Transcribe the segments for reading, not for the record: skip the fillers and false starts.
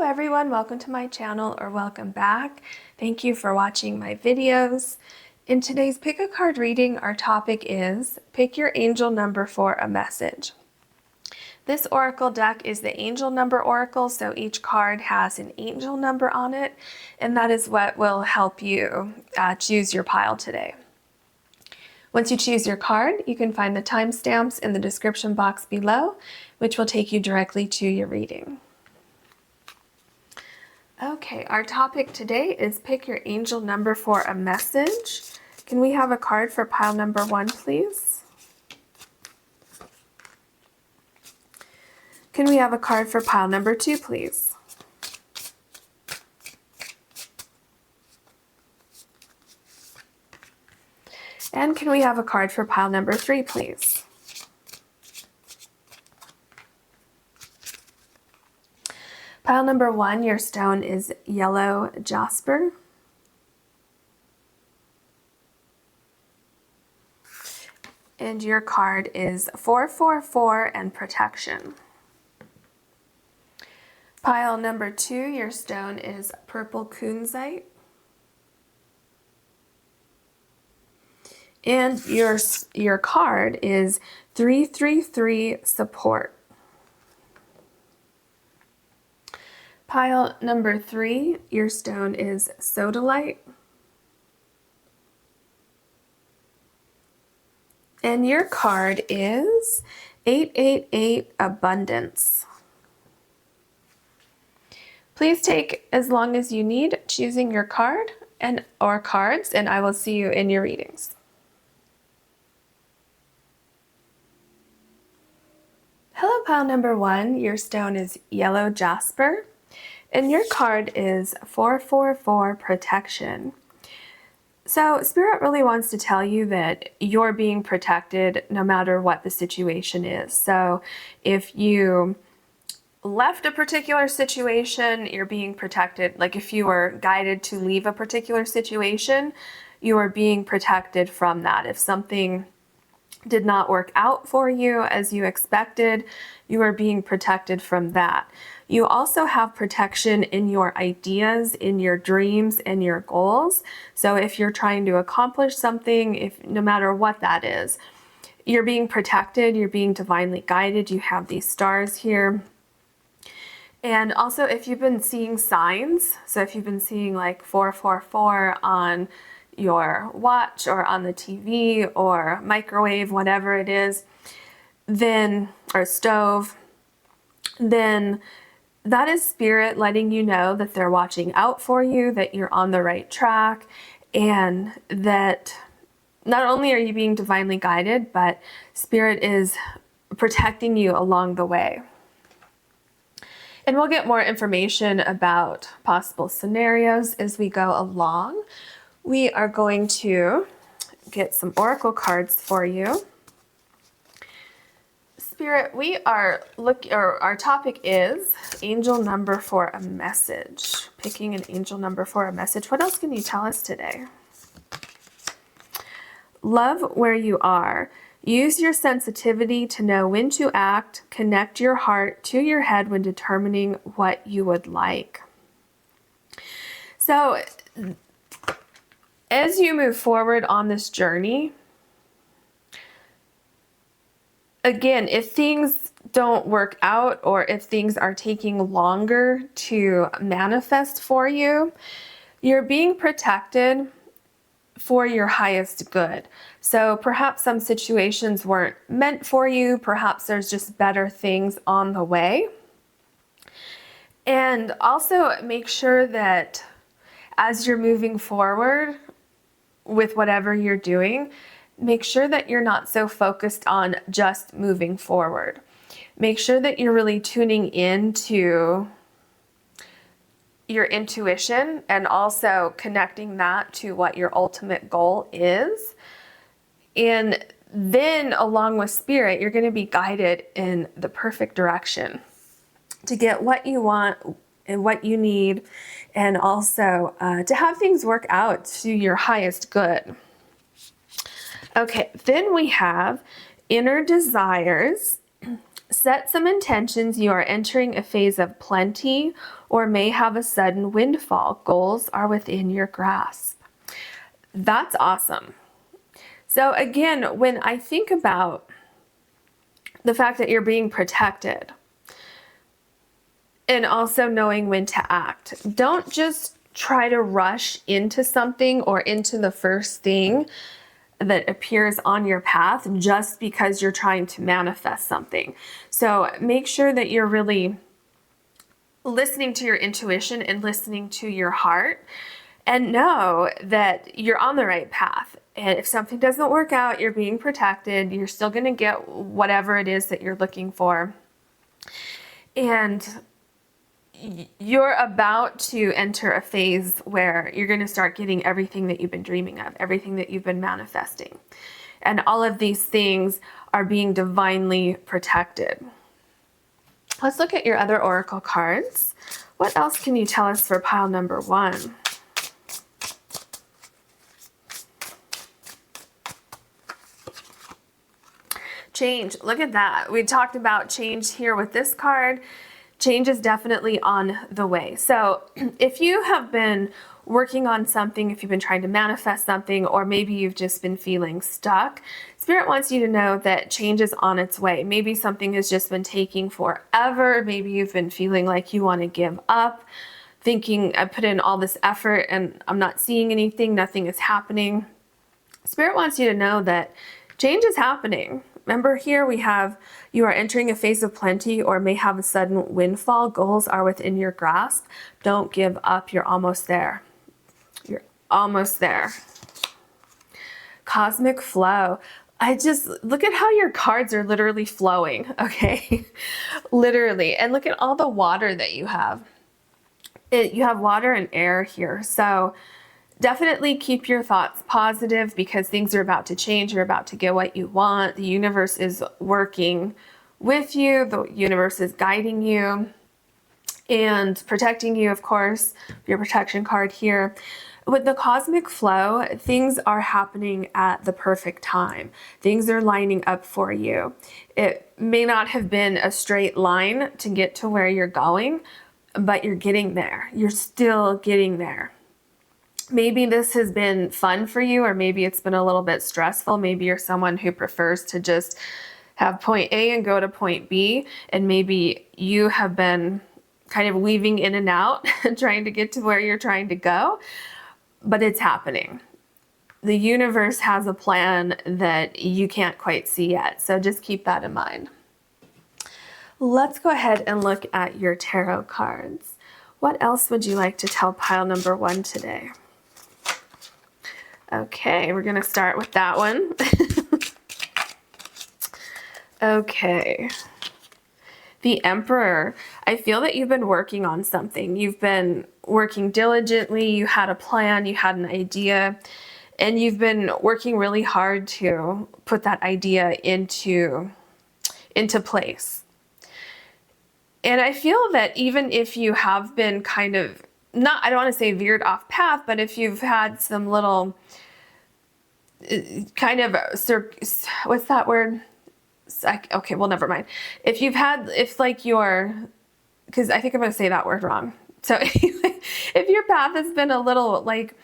everyone, welcome to my channel or welcome back. Thank you for watching my videos. In today's pick a card reading, our topic is pick your angel number for a message. This oracle deck is the angel number oracle, so each card has an angel number on it, and that is what will help you choose your pile today. Once you choose your card, you can find the timestamps in the description box below, which will take you directly to your reading. Okay, our topic today is pick your angel number for a message. Can we have a card for pile number 1, please? Can we have a card for pile number 2, please? And can we have a card for pile number 3, please? Pile number 1, your stone is yellow Jasper. And your card is 444 and protection. Pile number 2, your stone is purple Kunzite. And your card is 333 support. Pile number 3, your stone is Sodalite. And your card is 888 abundance. Please take as long as you need choosing your card or cards, and I will see you in your readings. Hello, pile number 1, your stone is yellow Jasper. And your card is 444 protection. So Spirit really wants to tell you that you're being protected no matter what the situation is. So if you left a particular situation, you're being protected. Like if you were guided to leave a particular situation, you are being protected from that. If something did not work out for you as you expected, you are being protected from that. You also have protection in your ideas, in your dreams, and your goals. So if you're trying to accomplish something, no matter what that is, you're being protected, you're being divinely guided. You have these stars here. And also if you've been seeing signs, so if you've been seeing like 444 on your watch or on the TV or microwave, whatever it is, then, or stove, then that is Spirit letting you know that they're watching out for you, that you're on the right track, and that not only are you being divinely guided, but Spirit is protecting you along the way. And we'll get more information about possible scenarios as we go along. We are going to get some oracle cards for you. Spirit, our topic is angel number for a message. Picking an angel number for a message. What else can you tell us today? Love where you are. Use your sensitivity to know when to act. Connect your heart to your head when determining what you would like. So, as you move forward on this journey, again, if things don't work out or if things are taking longer to manifest for you, you're being protected for your highest good. So perhaps some situations weren't meant for you. Perhaps there's just better things on the way. And also make sure that as you're moving forward with whatever you're doing, make sure that you're not so focused on just moving forward. Make sure that you're really tuning into your intuition and also connecting that to what your ultimate goal is. And then along with Spirit, you're going to be guided in the perfect direction to get what you want and what you need, and also to have things work out to your highest good. Okay, then we have inner desires. Set some intentions. You are entering a phase of plenty or may have a sudden windfall. Goals are within your grasp. That's awesome. So again, when I think about the fact that you're being protected and also knowing when to act, don't just try to rush into something or into the first thing that appears on your path just because you're trying to manifest something. So make sure that you're really listening to your intuition and listening to your heart, and know that you're on the right path. And if something doesn't work out, you're being protected. You're still going to get whatever it is that you're looking for. And you're about to enter a phase where you're going to start getting everything that you've been dreaming of, everything that you've been manifesting. And all of these things are being divinely protected. Let's look at your other oracle cards. What else can you tell us for pile number 1? Change. Look at that. We talked about change here with this card. Change is definitely on the way. So if you have been working on something, if you've been trying to manifest something, or maybe you've just been feeling stuck, Spirit wants you to know that change is on its way. Maybe something has just been taking forever. Maybe you've been feeling like you want to give up, thinking I put in all this effort and I'm not seeing anything, nothing is happening. Spirit wants you to know that change is happening. Remember here we have, you are entering a phase of plenty or may have a sudden windfall. Goals are within your grasp. Don't give up. You're almost there. You're almost there. Cosmic flow. I just, look at how your cards are literally flowing, okay? Literally. And look at all the water that you have. You have water and air here. So definitely keep your thoughts positive because things are about to change. You're about to get what you want. The universe is working with you. The universe is guiding you and protecting you, of course. Your protection card here. With the cosmic flow, things are happening at the perfect time. Things are lining up for you. It may not have been a straight line to get to where you're going, but you're getting there. You're still getting there. Maybe this has been fun for you, or maybe it's been a little bit stressful. Maybe you're someone who prefers to just have point A and go to point B, and maybe you have been kind of weaving in and out trying to get to where you're trying to go, but it's happening. The universe has a plan that you can't quite see yet, so just keep that in mind. Let's go ahead and look at your tarot cards. What else would you like to tell pile number 1 today? Okay, we're going to start with that one. Okay. The Emperor. I feel that you've been working on something. You've been working diligently. You had a plan. You had an idea. And you've been working really hard to put that idea into place. And I feel that even if you have been kind of, I don't want to say veered off path, but if you've had some little kind of, what's that word? Okay, well, never mind. If because I think I'm going to say that word wrong. So if your path has been a little like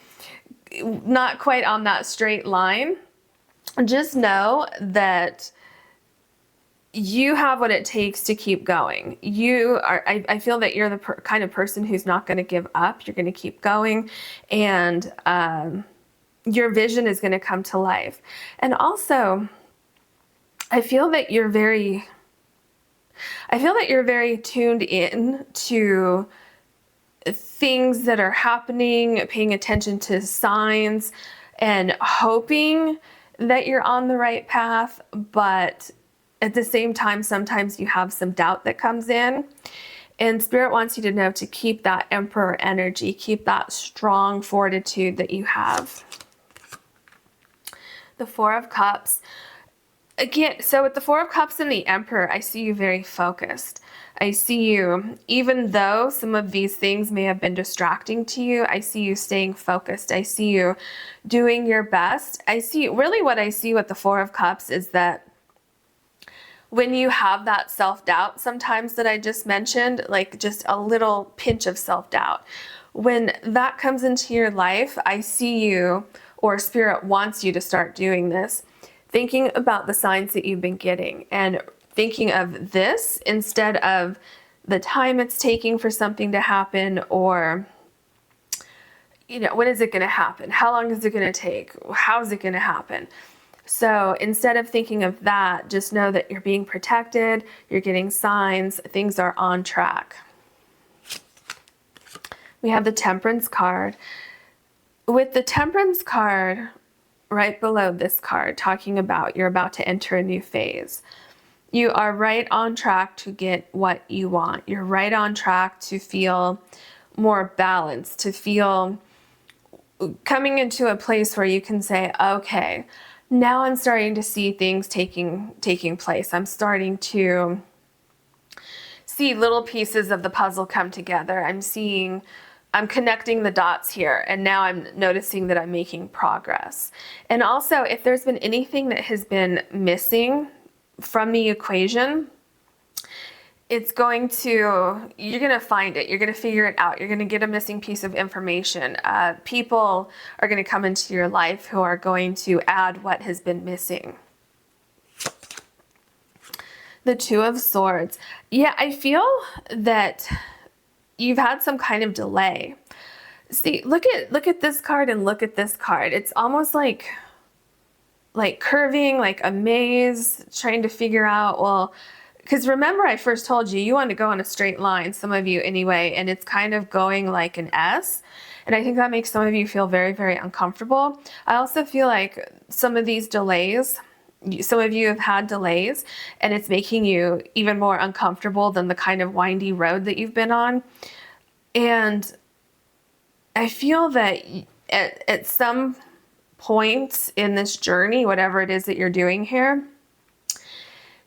not quite on that straight line, just know that you have what it takes to keep going. I feel that you're the kind of person who's not going to give up. You're going to keep going, and your vision is going to come to life. And also, I feel that you're very tuned in to things that are happening, paying attention to signs, and hoping that you're on the right path, but at the same time, sometimes you have some doubt that comes in. And Spirit wants you to know to keep that Emperor energy, keep that strong fortitude that you have. The Four of Cups. Again, so with the Four of Cups and the Emperor, I see you very focused. I see you, even though some of these things may have been distracting to you, I see you staying focused. I see you doing your best. Really what I see with the Four of Cups is that when you have that self-doubt sometimes that I just mentioned, like just a little pinch of self-doubt, when that comes into your life, I see you, or Spirit wants you to start doing this, thinking about the signs that you've been getting and thinking of this instead of the time it's taking for something to happen, or, you know, when is it going to happen? How long is it going to take? How is it going to happen? So instead of thinking of that, just know that you're being protected, you're getting signs, things are on track. We have the Temperance card. With the Temperance card right below this card, talking about you're about to enter a new phase. You are right on track to get what you want. You're right on track to feel more balanced, to feel coming into a place where you can say, okay, now I'm starting to see things taking place. I'm starting to see little pieces of the puzzle come together. I'm connecting the dots here, and now I'm noticing that I'm making progress. And also, if there's been anything that has been missing from the equation, you're going to find it. You're going to figure it out. You're going to get a missing piece of information. People are going to come into your life who are going to add what has been missing. The Two of Swords. Yeah, I feel that you've had some kind of delay. See, look at this card and look at this card. It's almost like curving, like a maze, trying to figure out, well, because remember I first told you, you want to go on a straight line, some of you anyway, and it's kind of going like an S. And I think that makes some of you feel very, very uncomfortable. I also feel like some of these delays, some of you have had delays, and it's making you even more uncomfortable than the kind of windy road that you've been on. And I feel that at some point in this journey, whatever it is that you're doing here,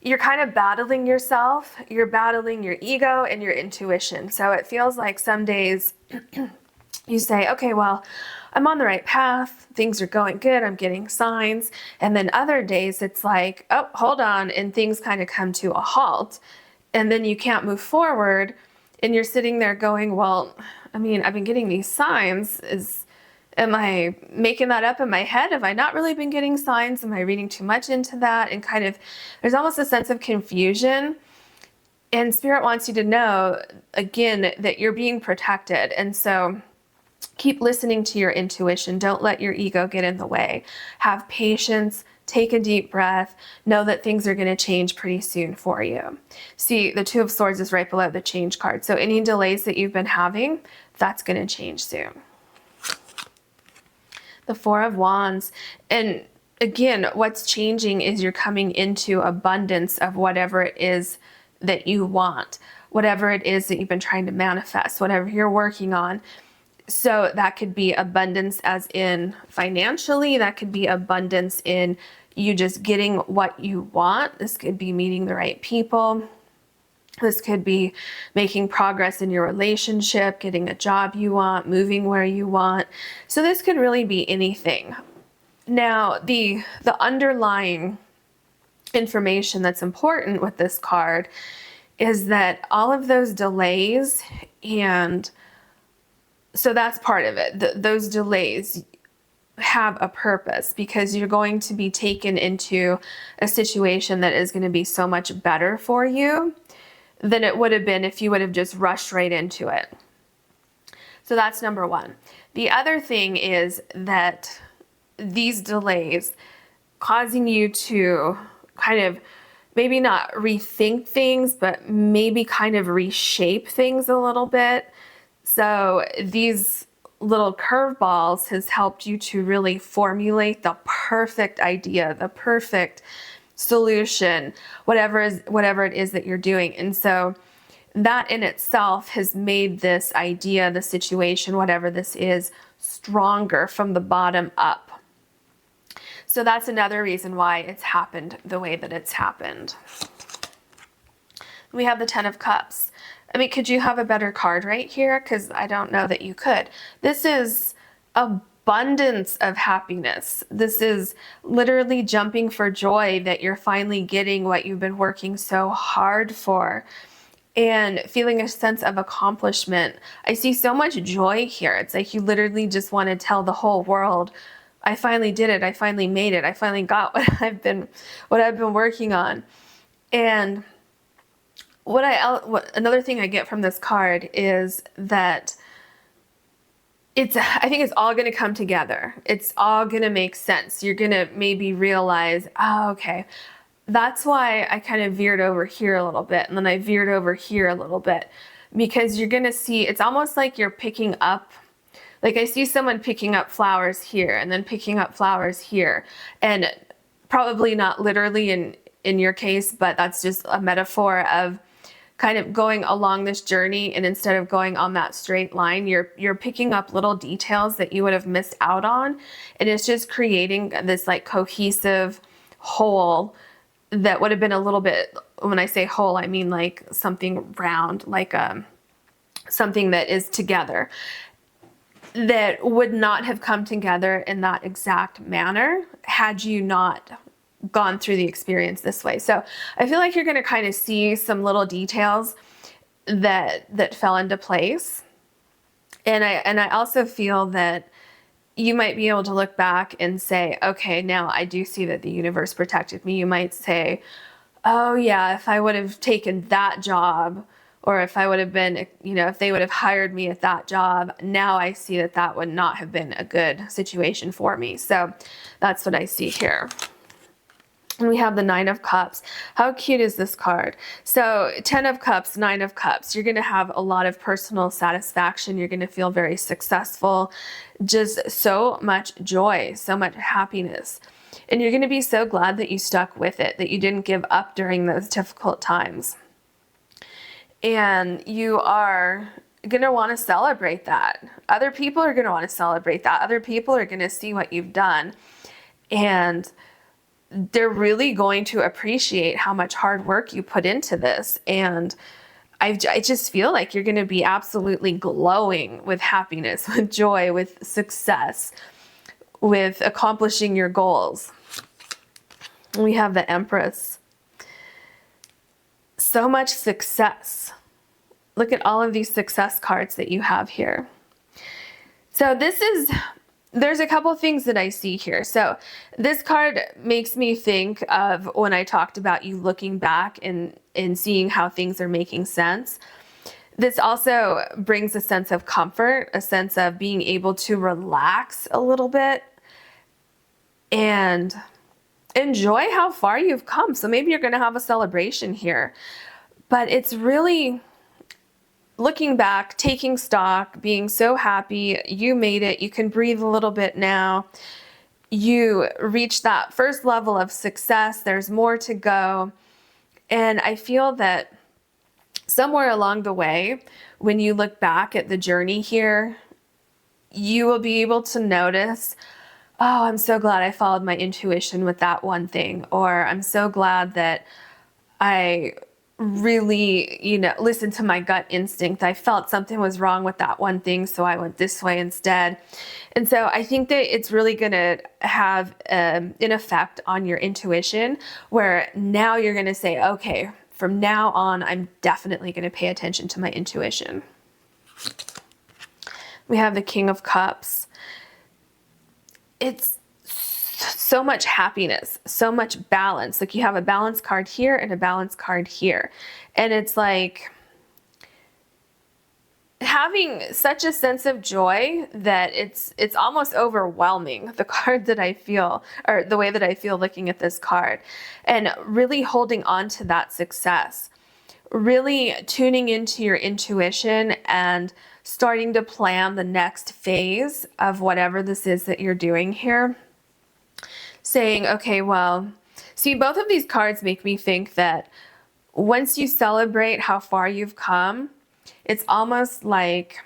you're kind of battling yourself, you're battling your ego and your intuition. So it feels like some days you say, okay, well, I'm on the right path, things are going good, I'm getting signs. And then other days it's like, oh, hold on, and things kind of come to a halt. And then you can't move forward, and you're sitting there going, well, I mean, I've been getting these signs. Am I making that up in my head? Have I not really been getting signs? Am I reading too much into that? And kind of, there's almost a sense of confusion. And Spirit wants you to know, again, that you're being protected. And so keep listening to your intuition. Don't let your ego get in the way. Have patience. Take a deep breath. Know that things are going to change pretty soon for you. See, the Two of Swords is right below the change card. So any delays that you've been having, that's going to change soon. The Four of Wands. And again, what's changing is you're coming into abundance of whatever it is that you want, whatever it is that you've been trying to manifest, whatever you're working on. So that could be abundance as in financially, that could be abundance in you just getting what you want. This could be meeting the right people. This could be making progress in your relationship, getting a job you want, moving where you want. So this could really be anything. Now, the underlying information that's important with this card is that all of those delays, and so that's part of it. Those delays have a purpose, because you're going to be taken into a situation that is going to be so much better for you than it would have been if you would have just rushed right into it. So that's number one. The other thing is that these delays causing you to kind of maybe not rethink things, but maybe kind of reshape things a little bit. So these little curveballs has helped you to really formulate the perfect idea, the perfect solution, whatever it is that you're doing. And so that in itself has made this idea, the situation, whatever this is, stronger from the bottom up. So that's another reason why it's happened the way that it's happened. We have the Ten of Cups. I mean, could you have a better card right here? Because I don't know that you could. This is a abundance of happiness. This is literally jumping for joy that you're finally getting what you've been working so hard for, and feeling a sense of accomplishment. I see so much joy here. It's like you literally just want to tell the whole world, I finally did it. I finally made it. I finally got what I've been working on. And another thing I get from this card is that I think it's all going to come together. It's all going to make sense. You're going to maybe realize, oh, okay, that's why I kind of veered over here a little bit, and then I veered over here a little bit, because you're going to see, it's almost like you're picking up, like I see someone picking up flowers here and then picking up flowers here, and probably not literally in your case, but that's just a metaphor of kind of going along this journey, and instead of going on that straight line, you're picking up little details that you would have missed out on, and it's just creating this like cohesive whole that would have been a little bit, when I say whole, I mean like something round, like something that is together, that would not have come together in that exact manner had you not gone through the experience this way. So I feel like you're going to kind of see some little details that fell into place. And I also feel that you might be able to look back and say, okay, now I do see that the universe protected me. You might say, oh yeah, if I would have taken that job, or if I would have been, if they would have hired me at that job, now I see that that would not have been a good situation for me. So that's what I see here. And we have the 9 of Cups. How cute is this card? So 10 of Cups, 9 of Cups. You're going to have a lot of personal satisfaction. You're going to feel very successful. Just so much joy, so much happiness. And you're going to be so glad that you stuck with it, that you didn't give up during those difficult times. And you are going to want to celebrate that. Other people are going to want to celebrate that. Other people are going to see what you've done. And they're really going to appreciate how much hard work you put into this. And I just feel like you're going to be absolutely glowing with happiness, with joy, with success, with accomplishing your goals. We have the Empress. So much success. Look at all of these success cards that you have here. So there's a couple things that I see here. So this card makes me think of when I talked about you looking back and seeing how things are making sense. This also brings a sense of comfort, a sense of being able to relax a little bit and enjoy how far you've come. So maybe you're going to have a celebration here, but it's really looking back, taking stock, being so happy, you made it, you can breathe a little bit now. You reached that first level of success, there's more to go. And I feel that somewhere along the way, when you look back at the journey here, you will be able to notice, oh, I'm so glad I followed my intuition with that one thing. Or I'm so glad that I really, listen to my gut instinct. I felt something was wrong with that one thing, so I went this way instead. And so I think that it's really going to have an effect on your intuition, where now you're going to say, okay, from now on, I'm definitely going to pay attention to my intuition. We have the King of Cups. It's so much happiness, so much balance. Like you have a balance card here and a balance card here. And it's like having such a sense of joy that it's almost overwhelming, the card that I feel, or the way that I feel looking at this card, and really holding on to that success, really tuning into your intuition and starting to plan the next phase of whatever this is that you're doing here. Saying, okay, well, see, both of these cards make me think that once you celebrate how far you've come, it's almost like,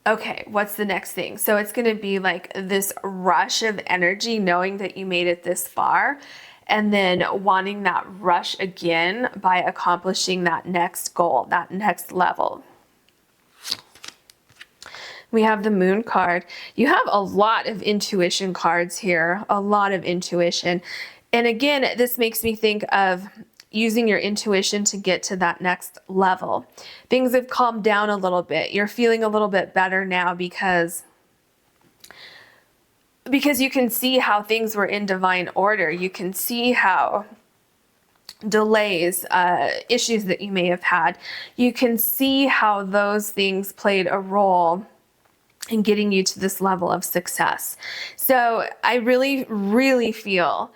okay, what's the next thing? So it's going to be like this rush of energy, knowing that you made it this far, and then wanting that rush again by accomplishing that next goal, that next level. We have the Moon card. You have a lot of intuition cards here, a lot of intuition. And again, this makes me think of using your intuition to get to that next level. Things have calmed down a little bit. You're feeling a little bit better now because you can see how things were in divine order. You can see how delays, issues that you may have had, you can see how those things played a role in getting you to this level of success. So I really, really feel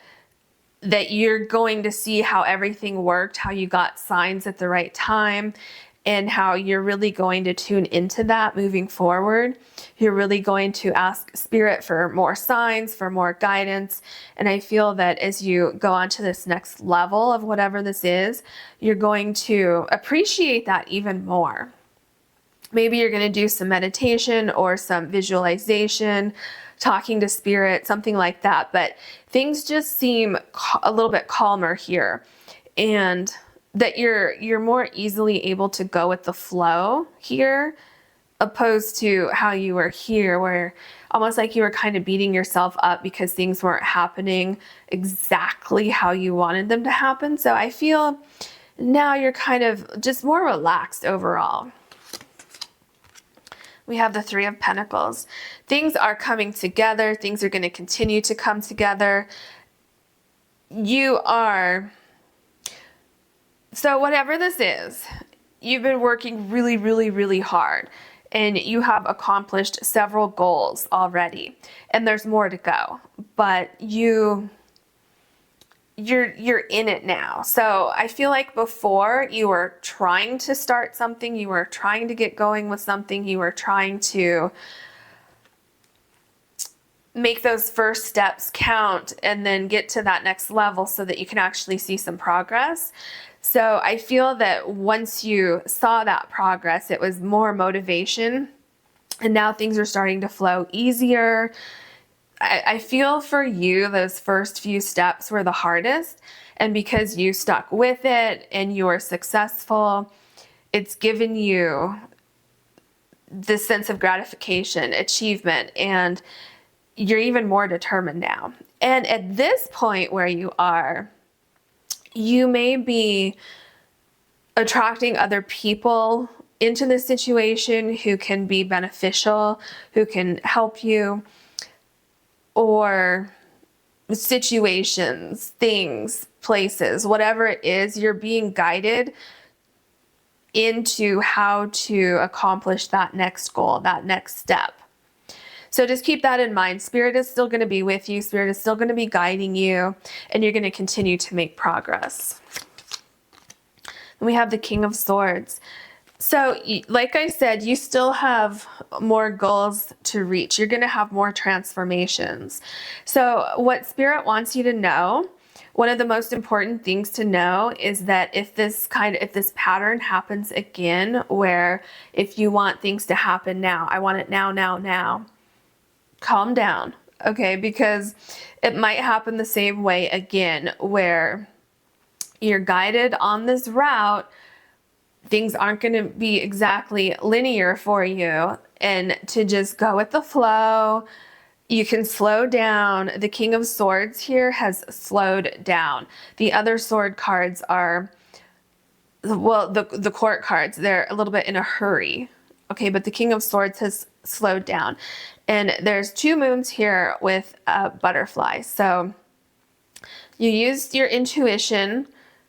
that you're going to see how everything worked, how you got signs at the right time, and how you're really going to tune into that moving forward. You're really going to ask Spirit for more signs, for more guidance. And I feel that as you go on to this next level of whatever this is, you're going to appreciate that even more. Maybe you're going to do some meditation or some visualization, talking to Spirit, something like that. But things just seem a little bit calmer here, and that you're more easily able to go with the flow here, opposed to how you were here, where almost like you were kind of beating yourself up because things weren't happening exactly how you wanted them to happen. So I feel now you're kind of just more relaxed overall. We have the Three of Pentacles. Things are coming together. Things are going to continue to come together. So whatever this is, you've been working really, really, really hard, and you have accomplished several goals already, and there's more to go, but you're in it now. So I feel like before you were trying to start something, you were trying to get going with something, you were trying to make those first steps count and then get to that next level so that you can actually see some progress. So I feel that once you saw that progress, it was more motivation, and now things are starting to flow easier. I feel for you, those first few steps were the hardest, and because you stuck with it and you were successful, it's given you this sense of gratification, achievement, and you're even more determined now. And at this point where you are, you may be attracting other people into the situation who can be beneficial, who can help you, or situations, things, places, whatever it is, you're being guided into how to accomplish that next goal, that next step. So just keep that in mind. Spirit is still going to be with you. Spirit is still going to be guiding you, and you're going to continue to make progress. And we have the King of Swords. So like I said, you still have more goals to reach. You're going to have more transformations. So what Spirit wants you to know, one of the most important things to know is that if this pattern happens again, where if you want things to happen now, I want it now, calm down, okay? Because it might happen the same way again, where you're guided on this route. Things aren't going to be exactly linear for you, and to just go with the flow, you can slow down. The King of Swords here has slowed down. The other sword cards are, well, the court cards, they're a little bit in a hurry. Okay, but the King of Swords has slowed down. And there's two moons here with a butterfly. So you used your intuition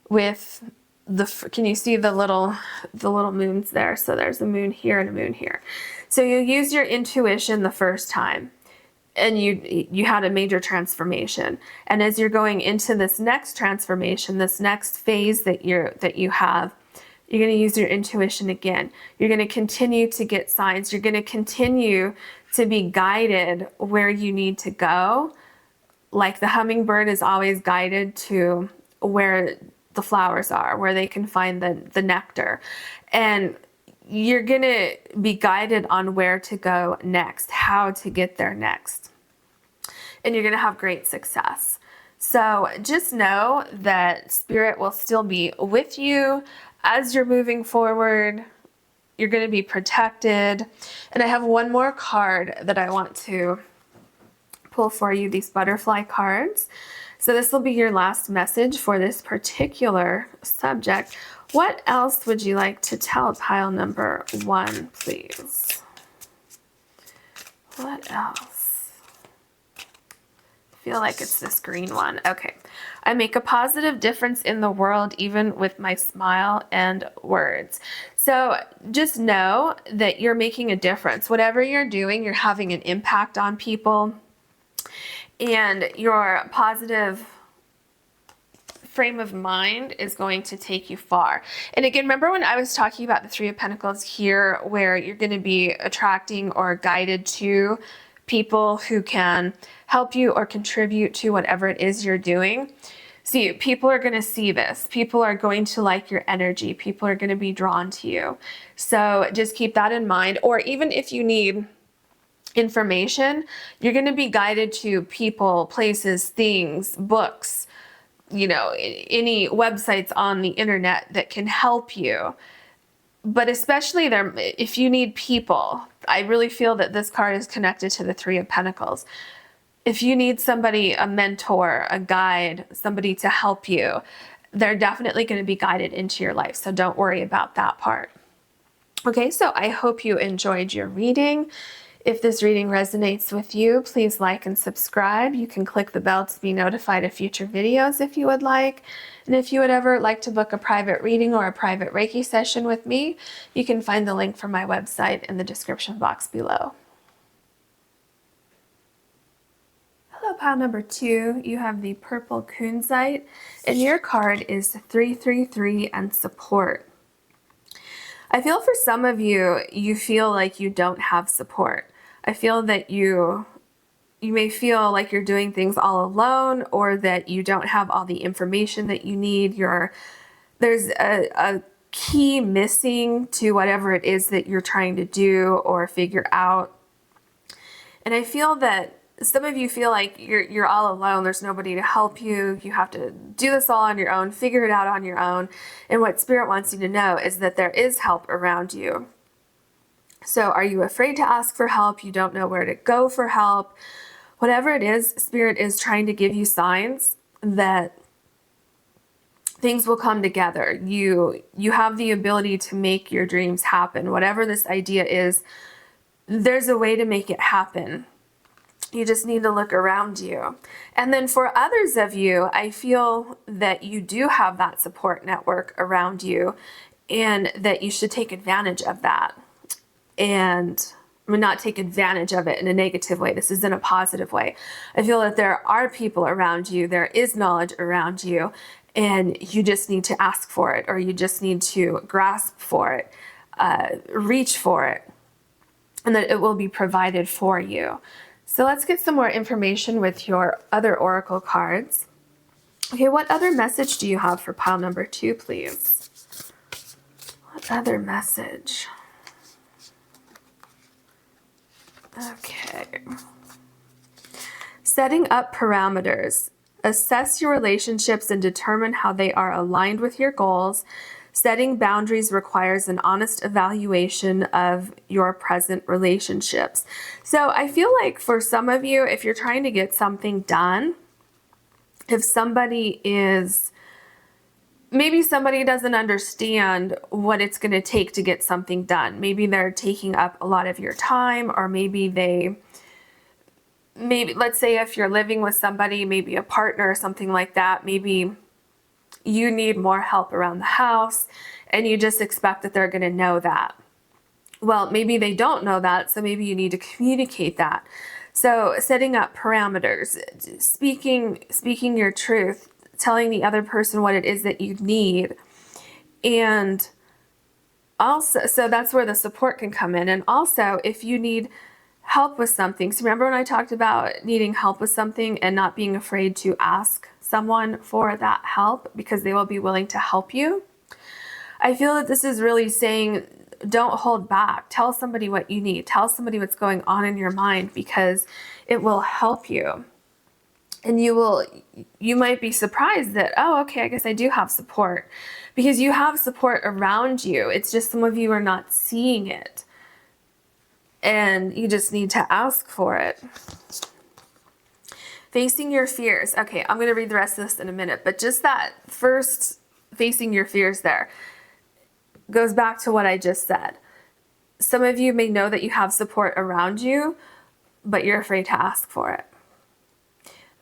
with can you see the little moons there? So there's a moon here and a moon here. So you use your intuition the first time, and you had a major transformation. And as you're going into this next transformation, this next phase that you have, you're going to use your intuition again. You're going to continue to get signs. You're going to continue to be guided where you need to go. Like the hummingbird is always guided to where the flowers are, where they can find the nectar. And you're going to be guided on where to go next, how to get there next. And you're going to have great success. So just know that Spirit will still be with you as you're moving forward. you're going to be protected. And I have one more card that I want to pull for you, these butterfly cards. So this will be your last message for this particular subject. What else would you like to tell pile number 1, please? What else? I feel like it's this green one. Okay. I make a positive difference in the world, even with my smile and words. So just know that you're making a difference. Whatever you're doing, you're having an impact on people, and your positive frame of mind is going to take you far. And again, remember when I was talking about the 3 of Pentacles here, where you're going to be attracting or guided to people who can help you or contribute to whatever it is you're doing. See, people are going to see this. People are going to like your energy. People are going to be drawn to you. So just keep that in mind. Or even if you need information, you're going to be guided to people, places, things, books, you know, any websites on the internet that can help you. But especially there, if you need people, I really feel that this card is connected to the 3 of Pentacles. If you need somebody, a mentor, a guide, somebody to help you, they're definitely going to be guided into your life. So don't worry about that part. Okay, so I hope you enjoyed your reading. If this reading resonates with you, please like and subscribe. You can click the bell to be notified of future videos if you would like. And if you would ever like to book a private reading or a private Reiki session with me, you can find the link for my website in the description box below. Hello, pile number 2. You have the purple Kunzite, and your card is 333 and support. I feel for some of you, you feel like you don't have support. I feel that you may feel like you're doing things all alone, or that you don't have all the information that you need. There's a key missing to whatever it is that you're trying to do or figure out. And I feel that some of you feel like you're all alone. There's nobody to help you. You have to do this all on your own, figure it out on your own. And what Spirit wants you to know is that there is help around you. So are you afraid to ask for help? You don't know where to go for help? Whatever it is, Spirit is trying to give you signs that things will come together. You have the ability to make your dreams happen. Whatever this idea is, there's a way to make it happen. You just need to look around you. And then for others of you, I feel that you do have that support network around you, and that you should take advantage of that. And I mean, not take advantage of it in a negative way. This is in a positive way. I feel that there are people around you, there is knowledge around you, and you just need to ask for it, or you just need to grasp for it, reach for it, and that it will be provided for you. So let's get some more information with your other oracle cards. Okay, what other message do you have for pile number 2, please? What other message? Okay. Setting up parameters. Assess your relationships and determine how they are aligned with your goals. Setting boundaries requires an honest evaluation of your present relationships. So I feel like for some of you, if you're trying to get something done, if somebody is, maybe somebody doesn't understand what it's going to take to get something done. Maybe they're taking up a lot of your time, or maybe let's say if you're living with somebody, maybe a partner or something like that, maybe you need more help around the house, and you just expect that they're going to know that. Well, maybe they don't know that, so maybe you need to communicate that. So setting up parameters, speaking your truth, telling the other person what it is that you need. And also, so that's where the support can come in. And also, if you need help with something, so remember when I talked about needing help with something and not being afraid to ask someone for that help because they will be willing to help you? I feel that this is really saying, don't hold back. Tell somebody what you need. Tell somebody what's going on in your mind, because it will help you. And you might be surprised that, oh, okay, I guess I do have support, because you have support around you. It's just some of you are not seeing it, and you just need to ask for it. Facing your fears. Okay, I'm going to read the rest of this in a minute, but just that first facing your fears there goes back to what I just said. Some of you may know that you have support around you, but you're afraid to ask for it.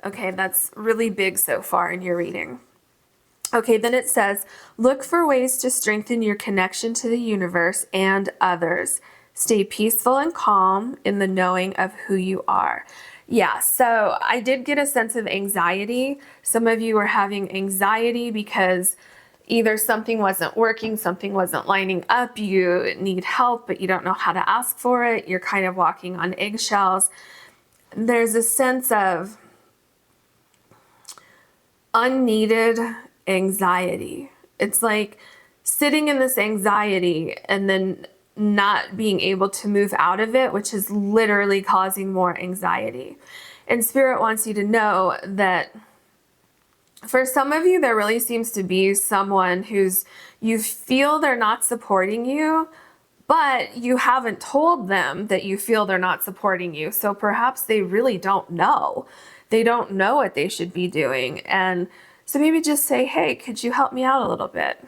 Okay, that's really big so far in your reading. Okay, then it says, look for ways to strengthen your connection to the universe and others. Stay peaceful and calm in the knowing of who you are. Yeah, so I did get a sense of anxiety. Some of you were having anxiety because either something wasn't working, something wasn't lining up, you need help, but you don't know how to ask for it. You're kind of walking on eggshells. There's a sense of unneeded anxiety. It's like sitting in this anxiety and then not being able to move out of it, which is literally causing more anxiety. And Spirit wants you to know that for some of you, there really seems to be someone you feel they're not supporting you, but you haven't told them that you feel they're not supporting you. So perhaps they really don't know. They don't know what they should be doing. And so maybe just say, hey, could you help me out a little bit?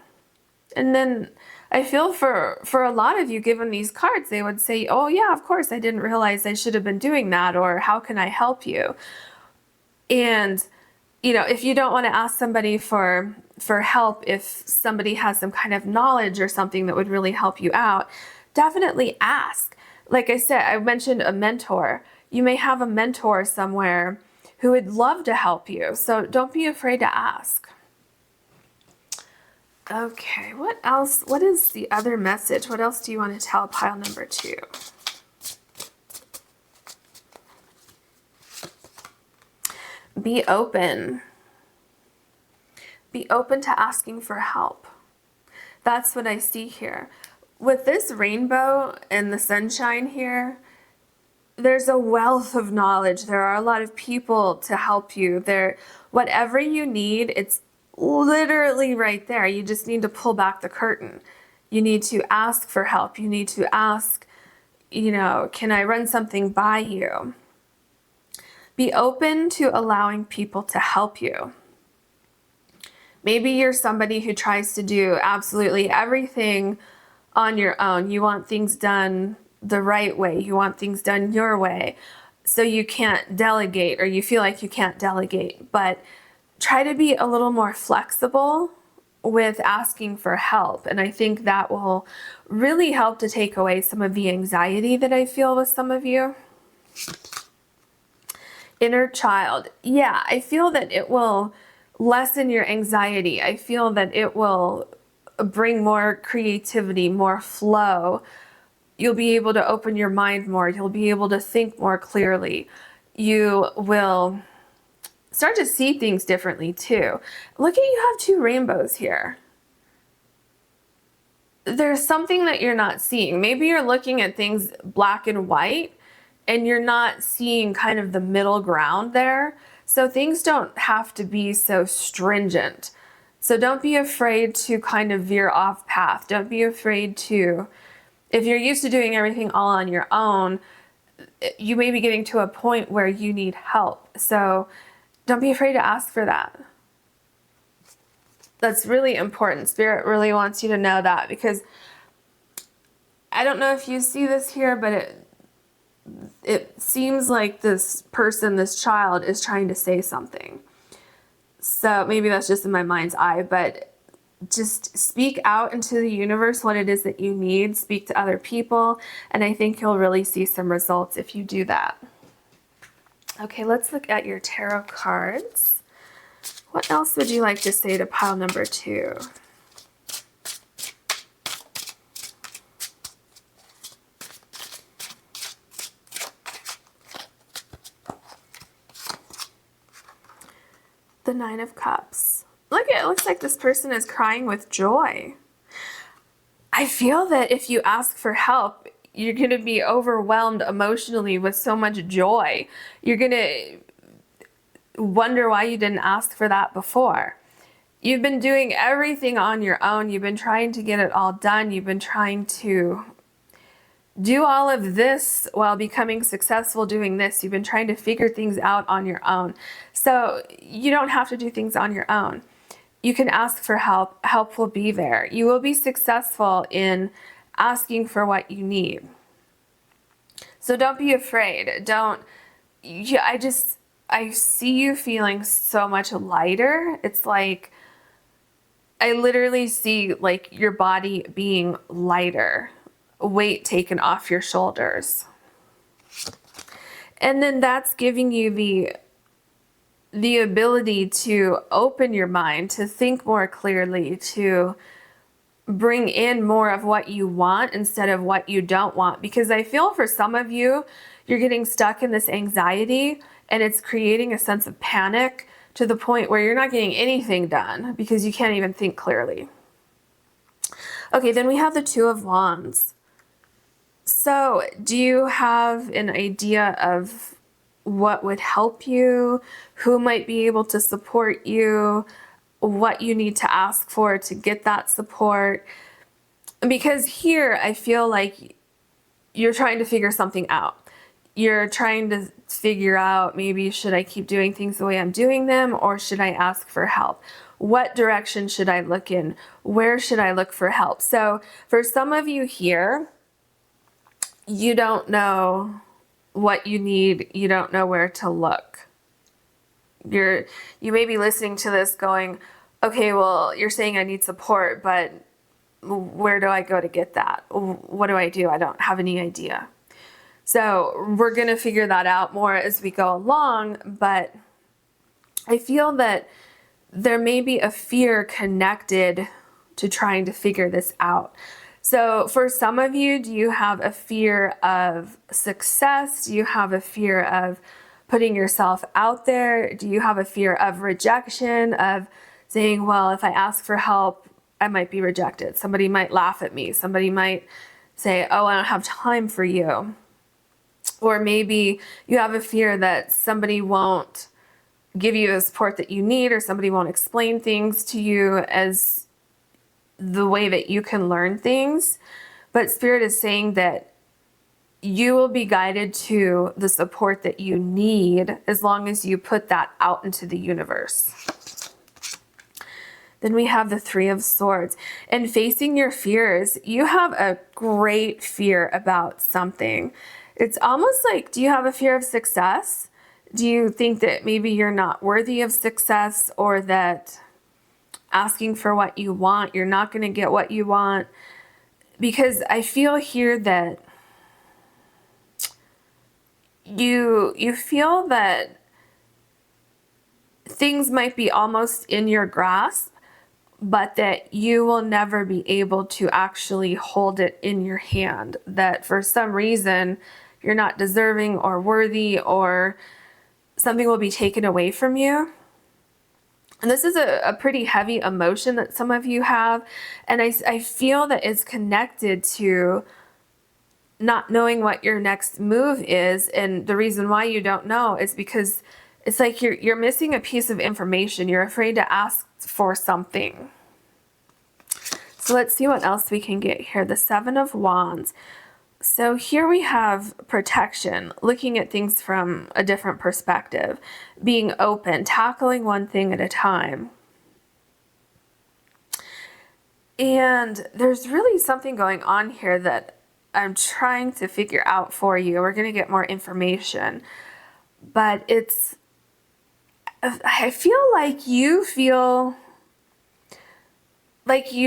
And then I feel for a lot of you, given these cards, they would say, oh yeah, of course, I didn't realize I should have been doing that, or how can I help you? And, you know, if you don't want to ask somebody for help, if somebody has some kind of knowledge or something that would really help you out, definitely ask. Like I said, I mentioned a mentor. You may have a mentor somewhere who would love to help you. So don't be afraid to ask. Okay, what else? What is the other message? What else do you want to tell pile number 2? Be open. Be open to asking for help. That's what I see here. With this rainbow and the sunshine here, there's a wealth of knowledge. There are a lot of people to help you. Whatever you need, it's literally right there. You just need to pull back the curtain. You need to ask for help. You need to ask, you know, can I run something by you? Be open to allowing people to help you. Maybe you're somebody who tries to do absolutely everything on your own. You want things done the right way. You want things done your way. So you can't delegate, or you feel like you can't delegate. But try to be a little more flexible with asking for help. And I think that will really help to take away some of the anxiety that I feel with some of you. Inner child. Yeah, I feel that it will lessen your anxiety. I feel that it will bring more creativity, more flow. You'll be able to open your mind more. You'll be able to think more clearly. You will start to see things differently too. Look at, you have 2 rainbows here. There's something that you're not seeing. Maybe you're looking at things black and white and you're not seeing kind of the middle ground there. So things don't have to be so stringent. So don't be afraid to kind of veer off path. Don't be afraid to, if you're used to doing everything all on your own, you may be getting to a point where you need help. So don't be afraid to ask for that. That's really important. Spirit really wants you to know that, because I don't know if you see this here, but it seems like this person, this child, is trying to say something. So maybe that's just in my mind's eye, but just speak out into the universe what it is that you need. Speak to other people, and I think you'll really see some results if you do that. Okay, let's look at your tarot cards. What else would you like to say to pile number 2? The 9 of Cups. Look, it looks like this person is crying with joy. I feel that if you ask for help, you're going to be overwhelmed emotionally with so much joy. You're going to, wonder why you didn't ask for that before. You've been doing everything on your own. You've been trying to get it all done. You've been trying to do all of this while becoming successful doing this. You've been trying to figure things out on your own. So you don't have to do things on your own. You can ask for help. Help will be there. You will be successful in asking for what you need. So don't be afraid. I see you feeling so much lighter. It's like, I literally see like your body being lighter, weight taken off your shoulders. And then that's giving you the ability to open your mind, to think more clearly, to bring in more of what you want instead of what you don't want. Because I feel for some of you, you're getting stuck in this anxiety and it's creating a sense of panic to the point where you're not getting anything done because you can't even think clearly. Okay, then we have the Two of Wands. So do you have an idea of what would help you, who might be able to support you, what you need to ask for to get that support? Because here I feel like you're trying to figure something out. You're trying to figure out, maybe should I keep doing things the way I'm doing them, or should I ask for help? What direction should I look in? Where should I look for help? So for some of you here, you don't know what you need. You don't know where to look. You may be listening to this going, okay, well, you're saying I need support, but where do I go to get that? What do I do? I don't have any idea. So we're going to figure that out more as we go along, but I feel that there may be a fear connected to trying to figure this out. So for some of you, do you have a fear of success? Do you have a fear of putting yourself out there? Do you have a fear of rejection, of saying, well, if I ask for help, I might be rejected. Somebody might laugh at me. Somebody might say, oh, I don't have time for you. Or maybe you have a fear that somebody won't give you the support that you need, or somebody won't explain things to you as the way that you can learn things. But Spirit is saying that you will be guided to the support that you need as long as you put that out into the universe. Then we have the Three of Swords. And facing your fears, you have a great fear about something. It's almost like, do you have a fear of success? Do you think that maybe you're not worthy of success, or that asking for what you want, you're not going to get what you want? Because I feel here that you feel that things might be almost in your grasp, but that you will never be able to actually hold it in your hand. That for some reason you're not deserving or worthy, or something will be taken away from you. And this is a pretty heavy emotion that some of you have. And I feel that it's connected to not knowing what your next move is. And the reason why you don't know is because it's like you're missing a piece of information. You're afraid to ask for something. So let's see what else we can get here. The Seven of Wands. So here we have protection, looking at things from a different perspective, being open, tackling one thing at a time. And there's really something going on here that I'm trying to figure out for you. We're going to get more information, but I feel like you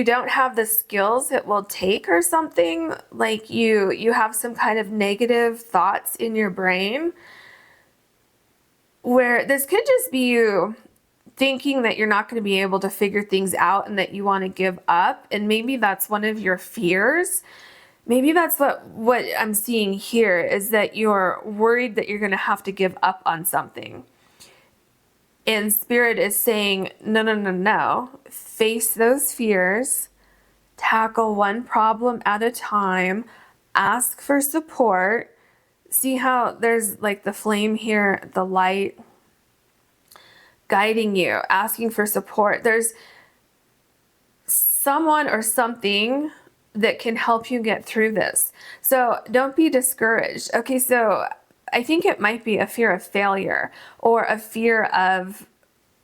don't have the skills it will take, or something. Like you have some kind of negative thoughts in your brain, where this could just be you thinking that you're not going to be able to figure things out and that you want to give up. And maybe that's one of your fears. Maybe that's what I'm seeing here, is that you're worried that you're going to have to give up on something. And Spirit is saying, no. Face those fears. Tackle one problem at a time. Ask for support. See how there's like the flame here, the light. guiding you, asking for support. There's someone or something that can help you get through this. So don't be discouraged. Okay, so I think it might be a fear of failure, or a fear of,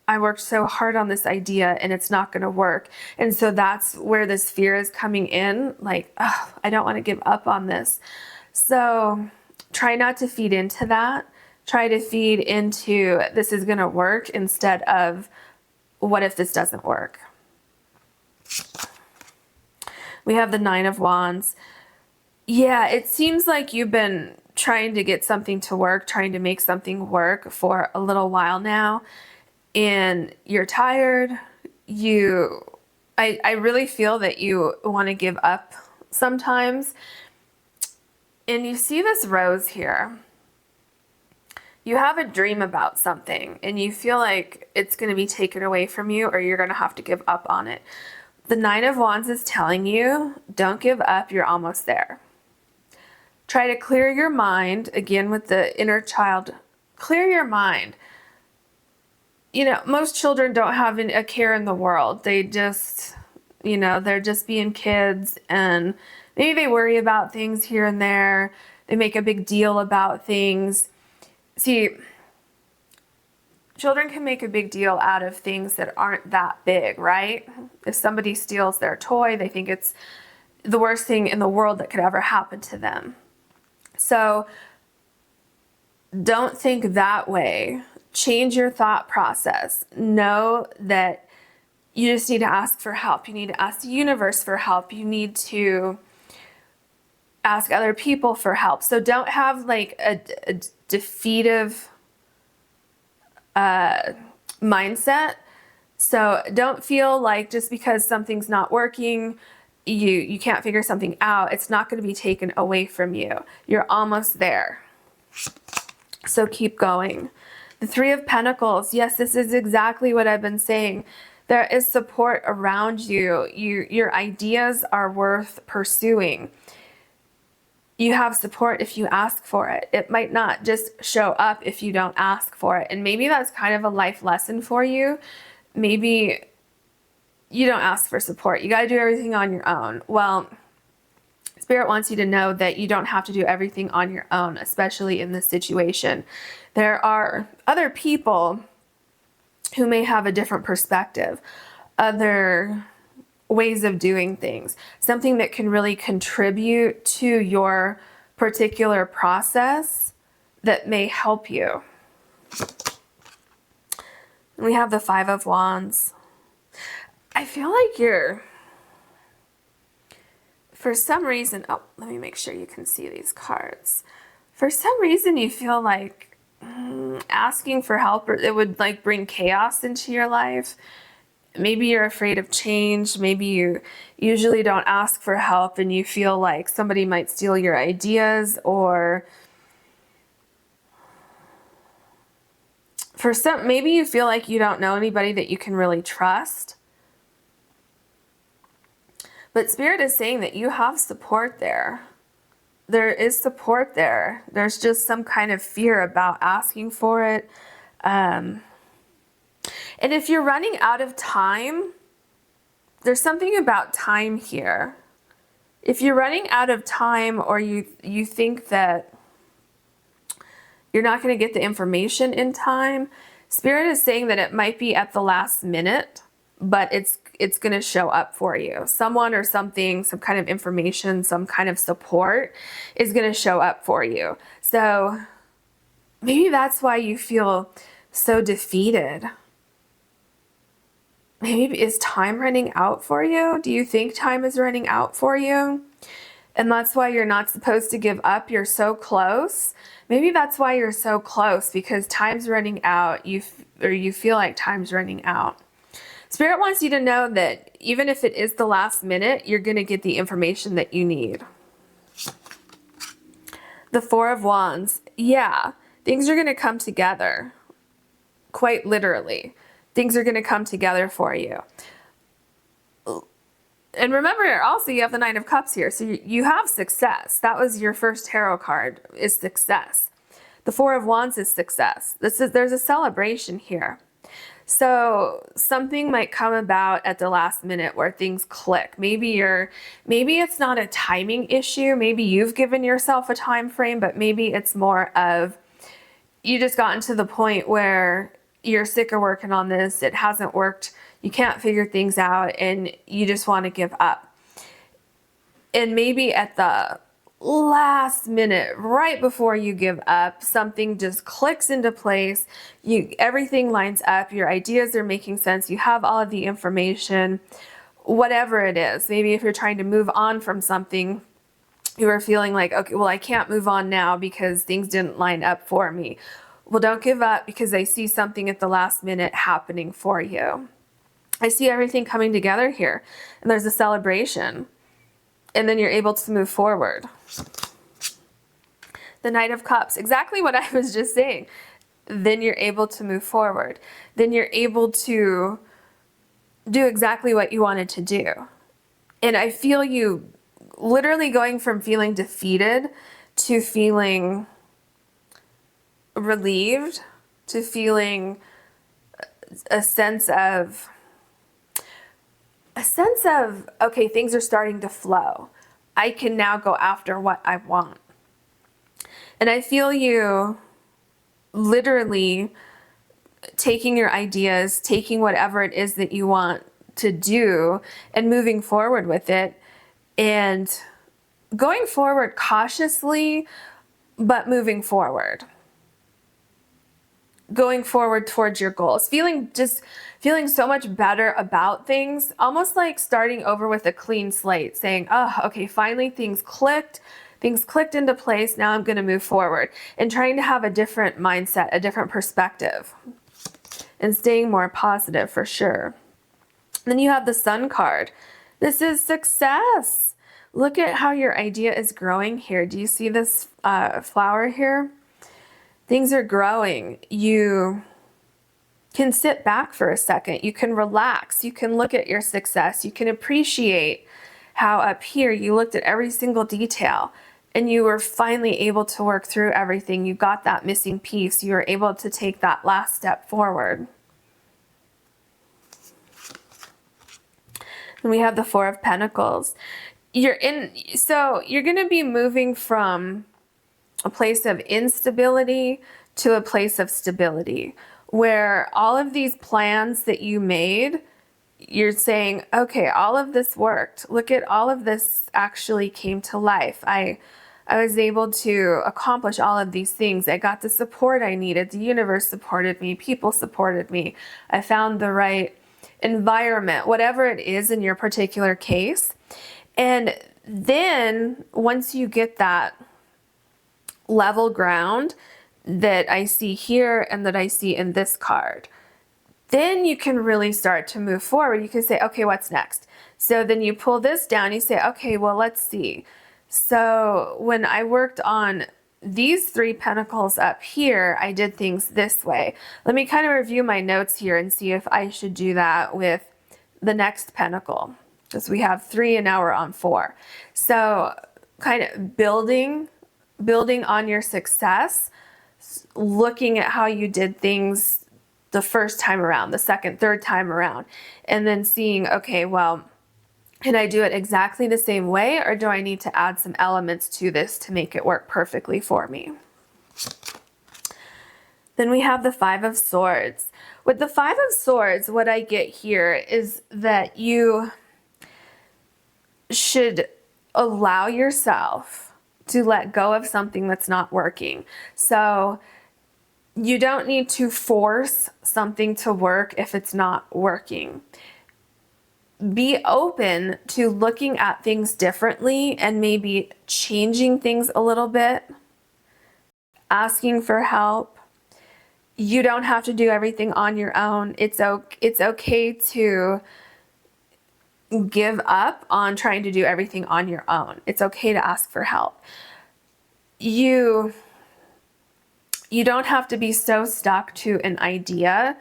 I worked so hard on this idea and it's not going to work. And so that's where this fear is coming in, like, oh, I don't want to give up on this. So try not to feed into that. Try to feed into, this is going to work, instead of, what if this doesn't work? We have the Nine of Wands. Yeah, it seems like you've been trying to get something to work, trying to make something work for a little while now, and you're tired. I really feel that you want to give up sometimes. And you see this rose here. You have a dream about something and you feel like it's going to be taken away from you, or you're going to have to give up on it. The Nine of Wands is telling you, don't give up, you're almost there. Try to clear your mind, again with the inner child. Clear your mind. You know, most children don't have a care in the world. They just, you know, they're just being kids, and maybe they worry about things here and there. They make a big deal about things. See, children can make a big deal out of things that aren't that big, right? If somebody steals their toy, they think it's the worst thing in the world that could ever happen to them. So don't think that way. Change your thought process. Know that you just need to ask for help. You need to ask the universe for help. You need to ask other people for help. So don't have like a defeative mindset. So don't feel like just because something's not working, you can't figure something out, it's not going to be taken away from you. You're almost there. So keep going. The Three of Pentacles. Yes, this is exactly what I've been saying. There is support around you. Your ideas are worth pursuing. You have support if you ask for it. It might not just show up if you don't ask for it. And maybe that's kind of a life lesson for you. Maybe you don't ask for support. You got to do everything on your own. Well, Spirit wants you to know that you don't have to do everything on your own, especially in this situation. There are other people who may have a different perspective, other ways of doing things, something that can really contribute to your particular process that may help you. We have the Five of Wands. I feel like you're, for some reason, oh, let me make sure you can see these cards. For some reason, you feel like asking for help, or it would like bring chaos into your life. Maybe you're afraid of change. Maybe you usually don't ask for help and you feel like somebody might steal your ideas, or for some, maybe you feel like you don't know anybody that you can really trust. But Spirit is saying that you have support there. There is support there. There's just some kind of fear about asking for it. And if you're running out of time, there's something about time here. If you're running out of time, or you think that you're not going to get the information in time, Spirit is saying that it might be at the last minute, but it's going to show up for you. Someone or something, some kind of information, some kind of support is going to show up for you. So maybe that's why you feel so defeated. Maybe is time running out for you? Do you think time is running out for you? And that's why you're not supposed to give up. You're so close. Maybe that's why you're so close, because time's running out. You feel like time's running out. Spirit wants you to know that even if it is the last minute, you're going to get the information that you need. The Four of Wands. Yeah, things are going to come together. Quite literally. Things are going to come together for you. And remember, also you have the Nine of Cups here. So you have success. That was your first tarot card, is success. The Four of Wands is success. There's a celebration here. So something might come about at the last minute where things click. Maybe it's not a timing issue. Maybe you've given yourself a time frame, but maybe it's more of you just gotten to the point where you're sick of working on this. It hasn't worked. You can't figure things out and you just want to give up. And maybe at the last minute, right before you give up, something just clicks into place. Everything lines up. Your ideas are making sense. You have all of the information, whatever it is. Maybe if you're trying to move on from something, you are feeling like, okay, well, I can't move on now because things didn't line up for me. Well, don't give up, because I see something at the last minute happening for you. I see everything coming together here, and there's a celebration. And then you're able to move forward. The Knight of Cups, exactly what I was just saying. Then you're able to move forward. Then you're able to do exactly what you wanted to do. And I feel you literally going from feeling defeated to feeling relieved, to feeling a sense of, okay, things are starting to flow. I can now go after what I want. And I feel you literally taking your ideas, taking whatever it is that you want to do and moving forward with it, and going forward cautiously, but moving forward. Going forward towards your goals, feeling so much better about things, almost like starting over with a clean slate, saying, oh, okay, finally things clicked into place, now I'm going to move forward, and trying to have a different mindset, a different perspective, and staying more positive for sure. Then you have the Sun card. This is success. Look at how your idea is growing here. Do you see this flower here? Things are growing. You can sit back for a second. You can relax. You can look at your success. You can appreciate how up here you looked at every single detail and you were finally able to work through everything. You got that missing piece. You were able to take that last step forward. And we have the Four of Pentacles. So you're going to be moving from a place of instability to a place of stability, where all of these plans that you made, you're saying, okay, all of this worked. Look at all of this actually came to life. I was able to accomplish all of these things. I got the support I needed. The universe supported me. People supported me. I found the right environment, whatever it is in your particular case. And then once you get that level ground that I see here and that I see in this card, then you can really start to move forward. You can say, okay, what's next? So then you pull this down, you say, okay, well, let's see. So when I worked on these three pentacles up here, I did things this way. Let me kind of review my notes here and see if I should do that with the next pentacle, because we have 3 and now we're on 4. So kind of building on your success, looking at how you did things the first time around, the second, third time around, and then seeing, okay, well, can I do it exactly the same way, or do I need to add some elements to this to make it work perfectly for me? Then we have the Five of Swords. With the Five of Swords, what I get here is that you should allow yourself to let go of something that's not working. So you don't need to force something to work if it's not working. Be open to looking at things differently and maybe changing things a little bit, asking for help. You don't have to do everything on your own. It's okay to give up on trying to do everything on your own. It's okay to ask for help. You don't have to be so stuck to an idea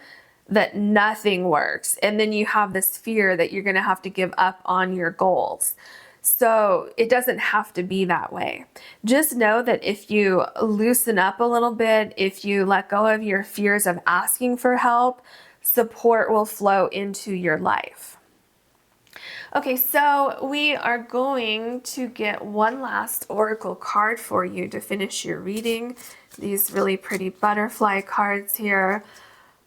that nothing works, and then you have this fear that you're going to have to give up on your goals. So it doesn't have to be that way. Just know that if you loosen up a little bit, if you let go of your fears of asking for help, support will flow into your life. Okay, so we are going to get one last oracle card for you to finish your reading. These really pretty butterfly cards here.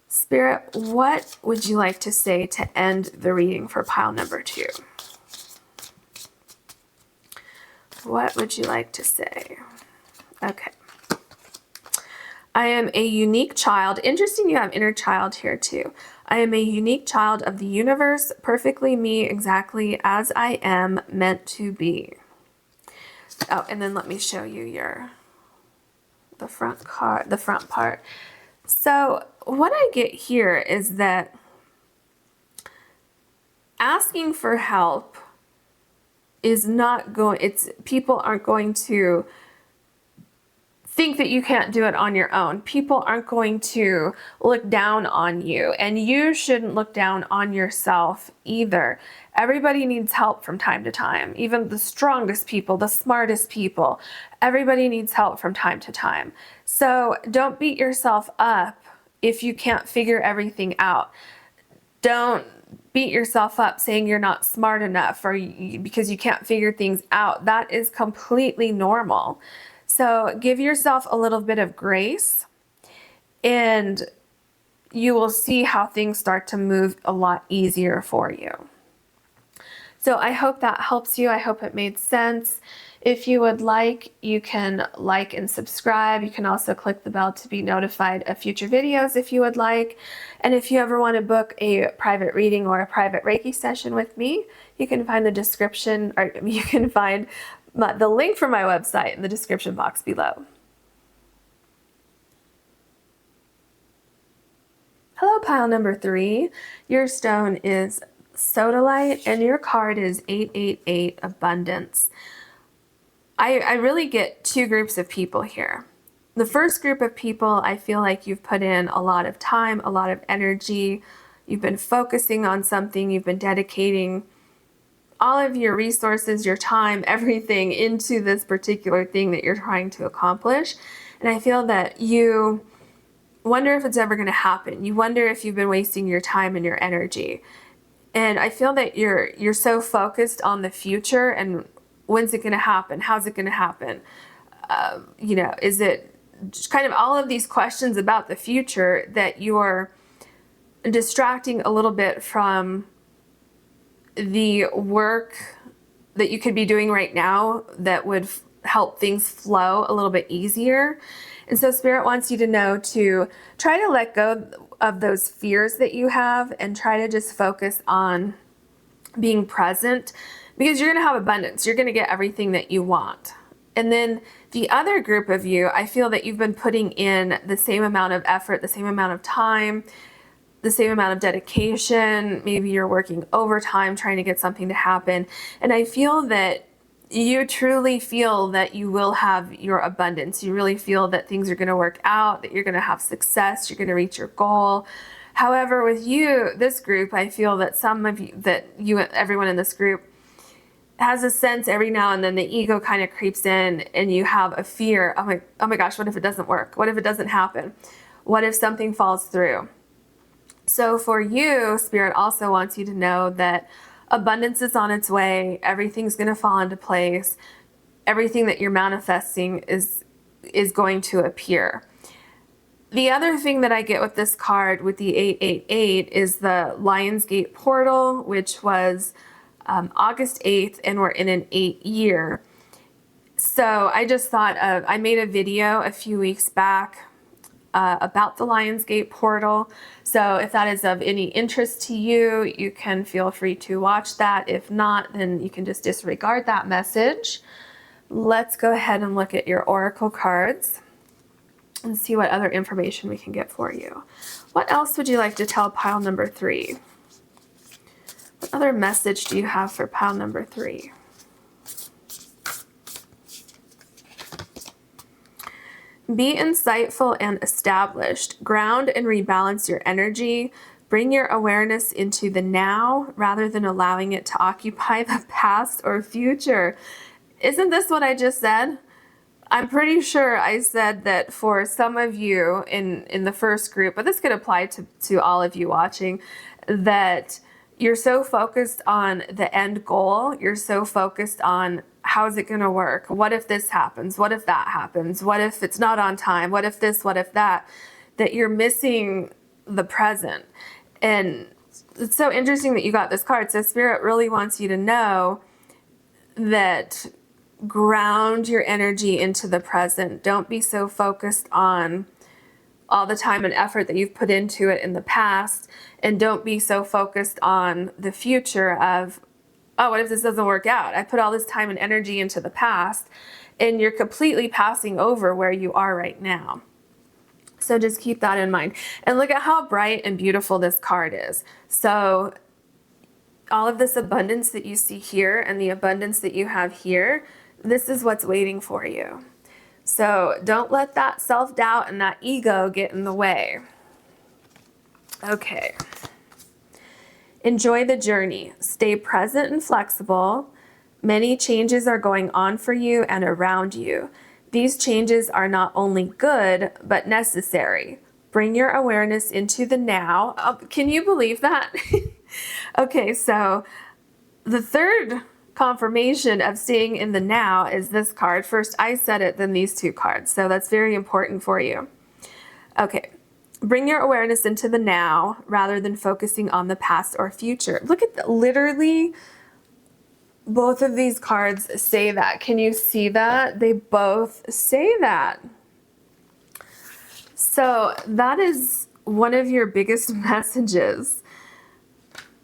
Spirit, what would you like to say to end the reading for pile number 2? What would you like to say? Okay. I am a unique child. Interesting, you have inner child here too. I am a unique child of the universe, perfectly me, exactly as I am meant to be. Oh, and then let me show you the front part. So what I get here is that asking for help is not going, people aren't going to think that you can't do it on your own. People aren't going to look down on you, and you shouldn't look down on yourself either. Everybody needs help from time to time. Even the strongest people, the smartest people, everybody needs help from time to time. So don't beat yourself up if you can't figure everything out. Don't beat yourself up saying you're not smart enough or because you can't figure things out. That is completely normal. So give yourself a little bit of grace, and you will see how things start to move a lot easier for you. So I hope that helps you. I hope it made sense. If you would like, you can like and subscribe. You can also click the bell to be notified of future videos if you would like. And if you ever want to book a private reading or a private Reiki session with me, you can find the description, or you can find the link for my website in the description box below. Hello, pile number 3. Your stone is Sodalite, and your card is 888 Abundance. I really get two groups of people here. The first group of people, I feel like you've put in a lot of time, a lot of energy. You've been focusing on something. You've been dedicating all of your resources, your time, everything into this particular thing that you're trying to accomplish. And I feel that you wonder if it's ever going to happen. You wonder if you've been wasting your time and your energy. And I feel that you're so focused on the future and when's it going to happen? How's it going to happen? Is it just kind of all of these questions about the future that you're distracting a little bit from the work that you could be doing right now that would help things flow a little bit easier. And so Spirit wants you to know to try to let go of those fears that you have and try to just focus on being present, because you're going to have abundance. You're going to get everything that you want. And then the other group of you, I feel that you've been putting in the same amount of effort, the same amount of time, the same amount of dedication. Maybe you're working overtime trying to get something to happen. And I feel that you truly feel that you will have your abundance. You really feel that things are going to work out, that you're going to have success, you're going to reach your goal. However, with you, this group, I feel that everyone in this group has a sense every now and then the ego kind of creeps in and you have a fear. Oh my gosh, what if it doesn't work? What if it doesn't happen? What if something falls through? So for you, Spirit also wants you to know that abundance is on its way. Everything's going to fall into place. Everything that you're manifesting is going to appear. The other thing that I get with this card with the 888 is the Lionsgate portal, which was August 8th, and we're in an 8 year. So I just thought I made a video a few weeks back about the Lionsgate portal. So if that is of any interest to you, you can feel free to watch that. If not, then you can just disregard that message. Let's go ahead and look at your oracle cards and see what other information we can get for you. What else would you like to tell pile number 3? What other message do you have for pile number 3? Be insightful and established. Ground and rebalance your energy. Bring your awareness into the now rather than allowing it to occupy the past or future. Isn't this what I just said? I'm pretty sure I said that for some of you in the first group, but this could apply to all of you watching, that you're so focused on the end goal. You're so focused on how's it going to work? What if this happens? What if that happens? What if it's not on time? What if this? What if that? That you're missing the present. And it's so interesting that you got this card. So Spirit really wants you to know that ground your energy into the present. Don't be so focused on all the time and effort that you've put into it in the past, and don't be so focused on the future of, oh, what if this doesn't work out? I put all this time and energy into the past, and you're completely passing over where you are right now. So just keep that in mind. And look at how bright and beautiful this card is. So all of this abundance that you see here and the abundance that you have here, this is what's waiting for you. So don't let that self-doubt and that ego get in the way. Okay. Enjoy the journey. Stay present and flexible. Many changes are going on for you and around you. These changes are not only good, but necessary. Bring your awareness into the now. Oh, can you believe that? Okay, so the third confirmation of staying in the now is this card. First I said it, then these two cards. So that's very important for you. Okay. Bring your awareness into the now rather than focusing on the past or future. Look at literally both of these cards say that. Can you see that? They both say that. So that is one of your biggest messages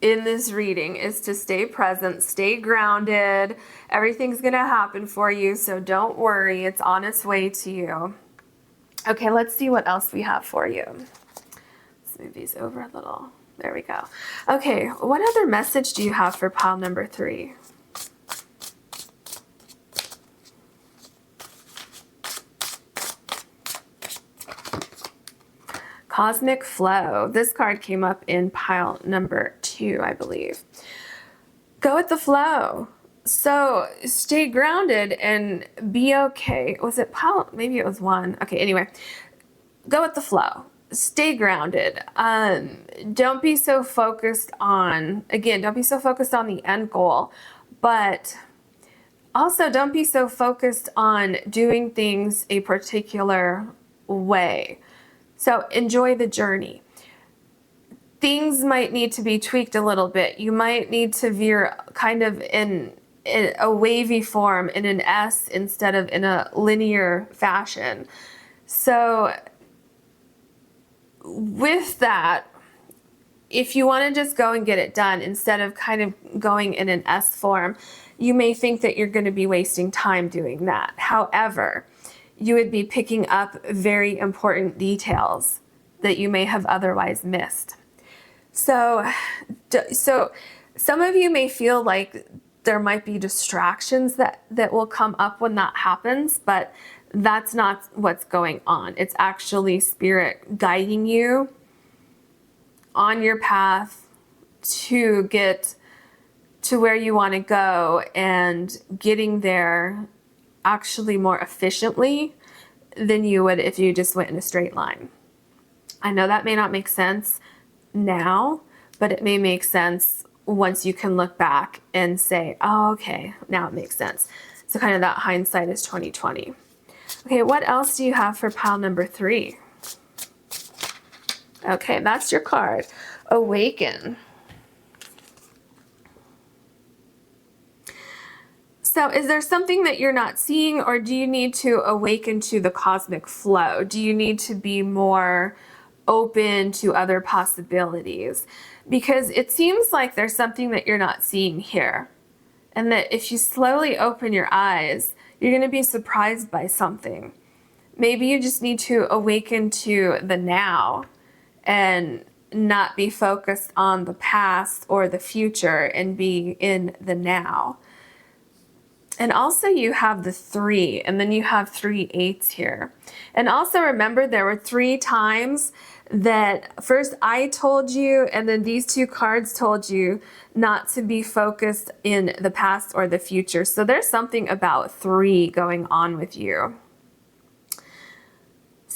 in this reading, is to stay present, stay grounded. Everything's going to happen for you, so don't worry. It's on its way to you. Okay, let's see what else we have for you. Let's move these over a little. There we go. Okay, what other message do you have for pile number 3? Cosmic flow. This card came up in pile number 2, I believe. Go with the flow. So stay grounded and be okay. Was it pile? Maybe it was 1. Okay, anyway. Go with the flow. Stay grounded. Don't be so focused on, again, don't be so focused on the end goal, but also don't be so focused on doing things a particular way. So enjoy the journey. Things might need to be tweaked a little bit. You might need to veer kind of in a wavy form, in an S instead of in a linear fashion. So with that, if you want to just go and get it done instead of kind of going in an S form, you may think that you're going to be wasting time doing that. However, you would be picking up very important details that you may have otherwise missed. So some of you may feel like there might be distractions that will come up when that happens, but that's not what's going on. It's actually Spirit guiding you on your path to get to where you want to go, and getting there actually more efficiently than you would if you just went in a straight line. I know that may not make sense now, but it may make sense once you can look back and say, oh, okay, now it makes sense. So kind of that hindsight is 2020. Okay, what else do you have for pile number 3? Okay, that's your card. Awaken. So is there something that you're not seeing, or do you need to awaken to the cosmic flow? Do you need to be more open to other possibilities? Because it seems like there's something that you're not seeing here. And that if you slowly open your eyes, you're going to be surprised by something. Maybe you just need to awaken to the now and not be focused on the past or the future, and be in the now. And also you have the 3, and then you have 3 8s here. And also remember, there were 3 times that first I told you, and then these 2 cards told you not to be focused in the past or the future. So there's something about 3 going on with you.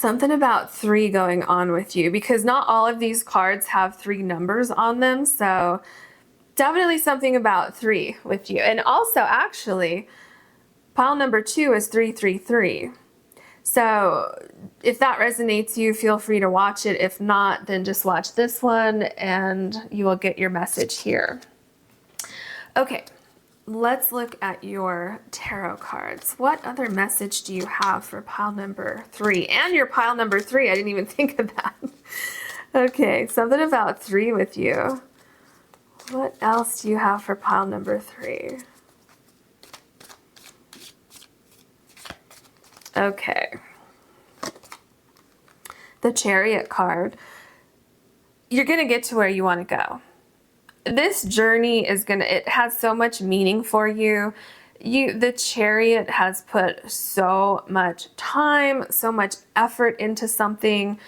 Something about 3 going on with you, because not all of these cards have 3 numbers on them. So definitely something about 3 with you. And also, actually, pile number 2 is 333. So if that resonates you, feel free to watch it. If not, then just watch this one and you will get your message here. Okay, let's look at your tarot cards. What other message do you have for pile number 3? And your pile number 3, I didn't even think of that. Okay, something about 3 with you. What else do you have for pile number 3? Okay. The Chariot card. You're going to get to where you want to go. This journey is it has so much meaning for you. The Chariot has put so much time, so much effort into something,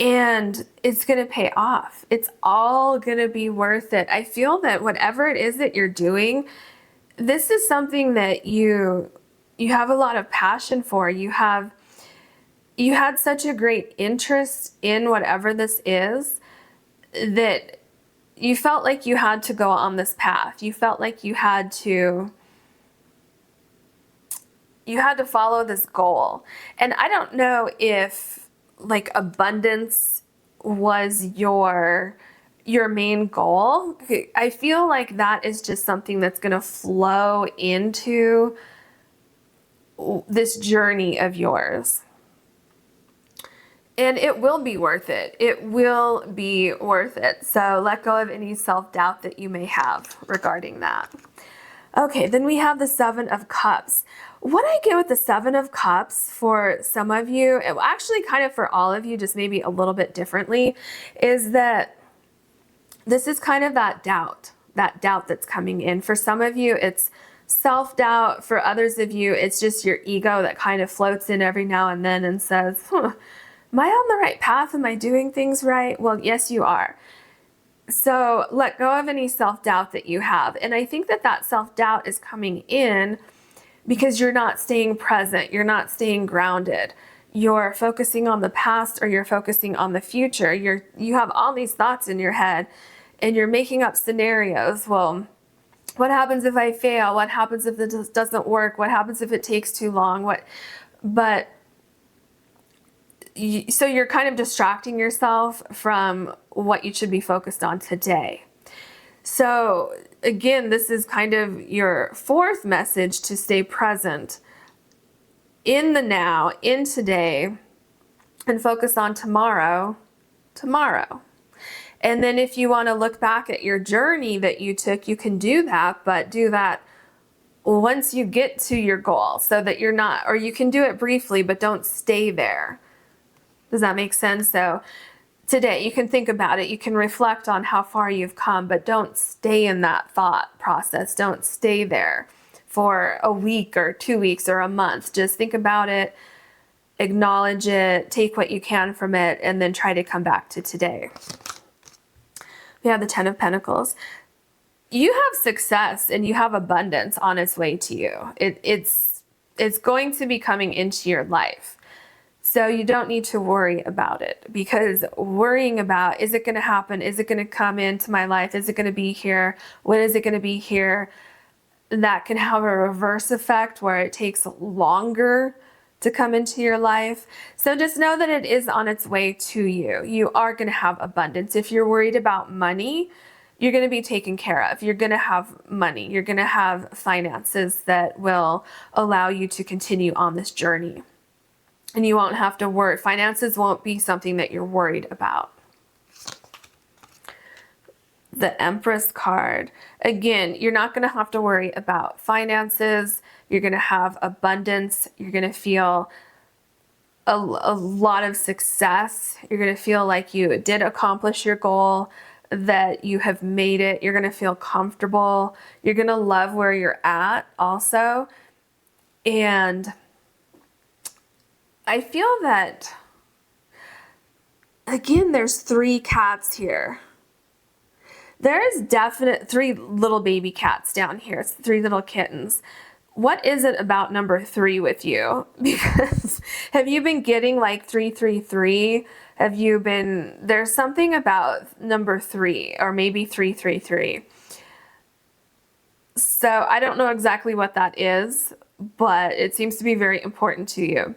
and it's going to pay off. It's all going to be worth it. I feel that whatever it is that you're doing, this is something that you have a lot of passion for. You had such a great interest in whatever this is that you felt like you had to go on this path. You felt like you had to follow this goal. And I don't know if like abundance was your main goal. I feel like that is just something that's going to flow into this journey of yours. And it will be worth it. It will be worth it. So let go of any self-doubt that you may have regarding that. Okay, then we have the 7 of Cups. What I get with the 7 of Cups for some of you, actually kind of for all of you, just maybe a little bit differently, is that this is kind of that doubt that's coming in. For some of you, it's self-doubt. For others of you, it's just your ego that kind of floats in every now and then and says, am I on the right path? Am I doing things right? Well, yes, you are. So let go of any self-doubt that you have. And I think that self-doubt is coming in because you're not staying present. You're not staying grounded. You're focusing on the past, or you're focusing on the future. You have all these thoughts in your head and you're making up scenarios. Well, what happens if I fail? What happens if this doesn't work? What happens if it takes too long? So you're kind of distracting yourself from what you should be focused on today. So again, this is kind of your 4th message, to stay present in the now, in today, and focus on tomorrow. And then if you want to look back at your journey that you took, you can do that, but do that once you get to your goal, so that you're not, or you can do it briefly, but don't stay there. Does that make sense? So today you can think about it. You can reflect on how far you've come, but don't stay in that thought process. Don't stay there for a week or 2 weeks or a month. Just think about it, acknowledge it, take what you can from it, and then try to come back to today. We have the 10 of Pentacles. You have success and you have abundance on its way to you. It's going to be coming into your life. So you don't need to worry about it, because worrying about, is it going to happen? Is it going to come into my life? Is it going to be here? When is it going to be here? That can have a reverse effect where it takes longer to come into your life. So just know that it is on its way to you. You are going to have abundance. If you're worried about money, you're going to be taken care of. You're going to have money. You're going to have finances that will allow you to continue on this journey. And you won't have to worry. Finances won't be something that you're worried about. The Empress card. Again, you're not going to have to worry about finances. You're going to have abundance. You're going to feel a lot of success. You're going to feel like you did accomplish your goal, that you have made it. You're going to feel comfortable. You're going to love where you're at also. And I feel that, again, there's 3 cats here. There's definite 3 little baby cats down here. It's 3 little kittens. What is it about number 3 with you? Because Have you been getting like 333? Have you been, there's something about number 3 or maybe 333. So I don't know exactly what that is, but it seems to be very important to you.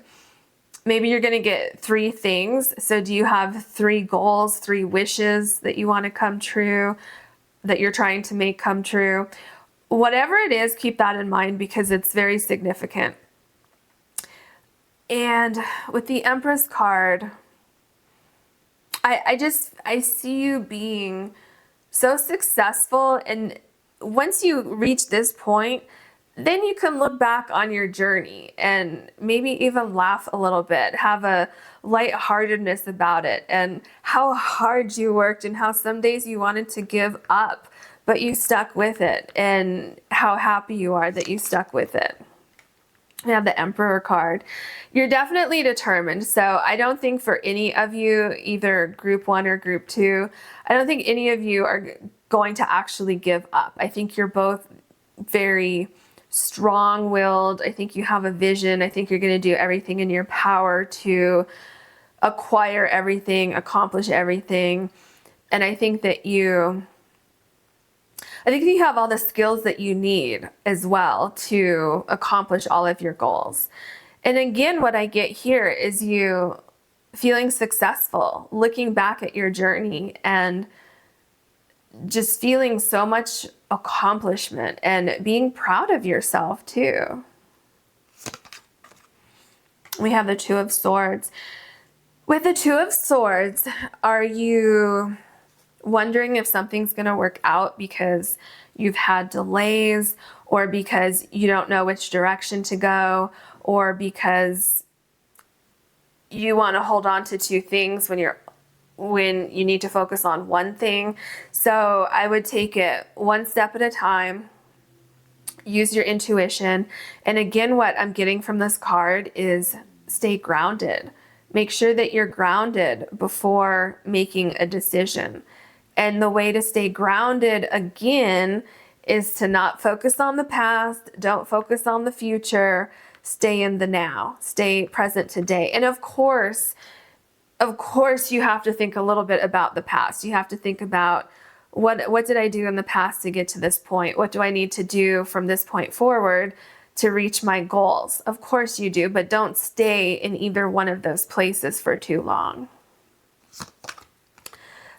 Maybe you're going to get 3 things. So do you have 3 goals, 3 wishes that you want to come true, that you're trying to make come true? Whatever it is, keep that in mind because it's very significant. And with the Empress card, I see you being so successful, and once you reach this point, then you can look back on your journey and maybe even laugh a little bit, have a lightheartedness about it, and how hard you worked and how some days you wanted to give up, but you stuck with it, and how happy you are that you stuck with it. We have the Emperor card. You're definitely determined. So I don't think for any of you, either group 1 or group 2, I don't think any of you are going to actually give up. I think you're both very strong-willed. I think you have a vision. I think you're going to do everything in your power to acquire everything, accomplish everything. And I think that you have all the skills that you need as well to accomplish all of your goals. And again, what I get here is you feeling successful, looking back at your journey and just feeling so much accomplishment and being proud of yourself too. We have the 2 of Swords. With the 2 of Swords, are you wondering if something's going to work out because you've had delays, or because you don't know which direction to go, or because you want to hold on to 2 things when you need to focus on one thing? So I would take it one step at a time, use your intuition. And again, what I'm getting from this card is stay grounded. Make sure that you're grounded before making a decision. And the way to stay grounded, again, is to not focus on the past, don't focus on the future, stay in the now, stay present today. And of course, you have to think a little bit about the past. You have to think about what did I do in the past to get to this point? What do I need to do from this point forward to reach my goals? Of course you do, but don't stay in either one of those places for too long.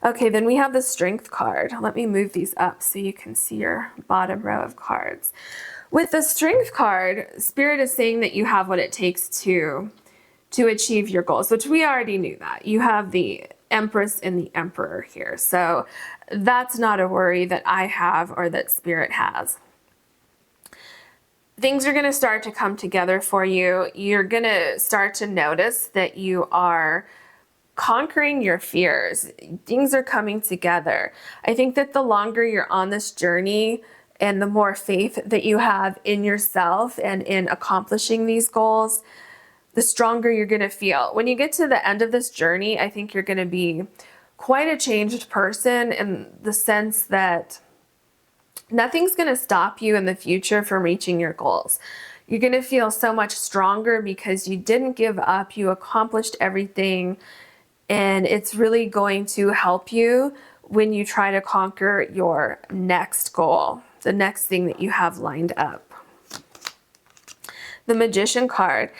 Okay, then we have the Strength card. Let me move these up so you can see your bottom row of cards. With the Strength card, Spirit is saying that you have what it takes to achieve your goals, which we already knew that. You have the Empress and the Emperor here. So that's not a worry that I have or that Spirit has. Things are going to start to come together for you. You're going to start to notice that you are conquering your fears. Things are coming together. I think that the longer you're on this journey and the more faith that you have in yourself and in accomplishing these goals, the stronger you're going to feel. When you get to the end of this journey, I think you're going to be quite a changed person, in the sense that nothing's going to stop you in the future from reaching your goals. You're going to feel so much stronger because you didn't give up, you accomplished everything. And it's really going to help you when you try to conquer your next goal, the next thing that you have lined up. The Magician card.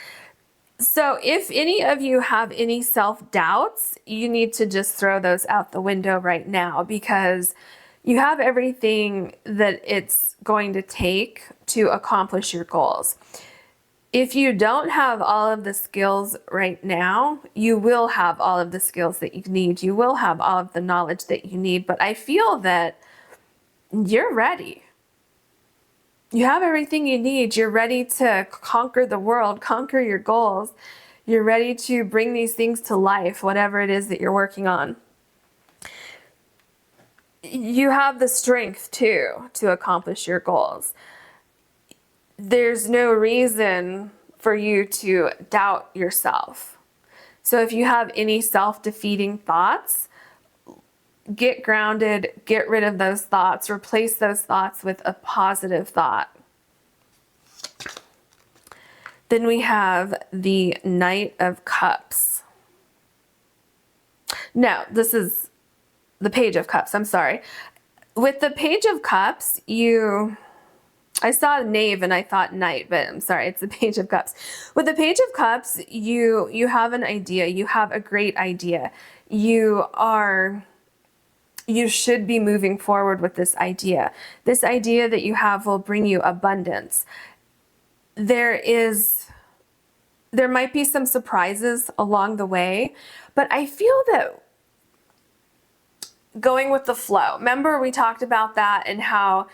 So if any of you have any self-doubts, you need to just throw those out the window right now, because you have everything that it's going to take to accomplish your goals. If you don't have all of the skills right now, you will have all of the skills that you need. You will have all of the knowledge that you need. But I feel that you're ready. You have everything you need. You're ready to conquer the world, conquer your goals. You're ready to bring these things to life, whatever it is that you're working on. You have the strength too to accomplish your goals. There's no reason for you to doubt yourself. So if you have any self-defeating thoughts, get grounded, get rid of those thoughts, replace those thoughts with a positive thought. Then we have the Knight of Cups. No, this is the Page of Cups. I'm sorry. With the Page of Cups, I saw Knave and I thought Knight, but I'm sorry, it's the Page of Cups. With the Page of Cups, you have an idea. You have a great idea. You should be moving forward with this idea. This idea that you have will bring you abundance. There might be some surprises along the way, but I feel that going with the flow. Remember we talked about that and how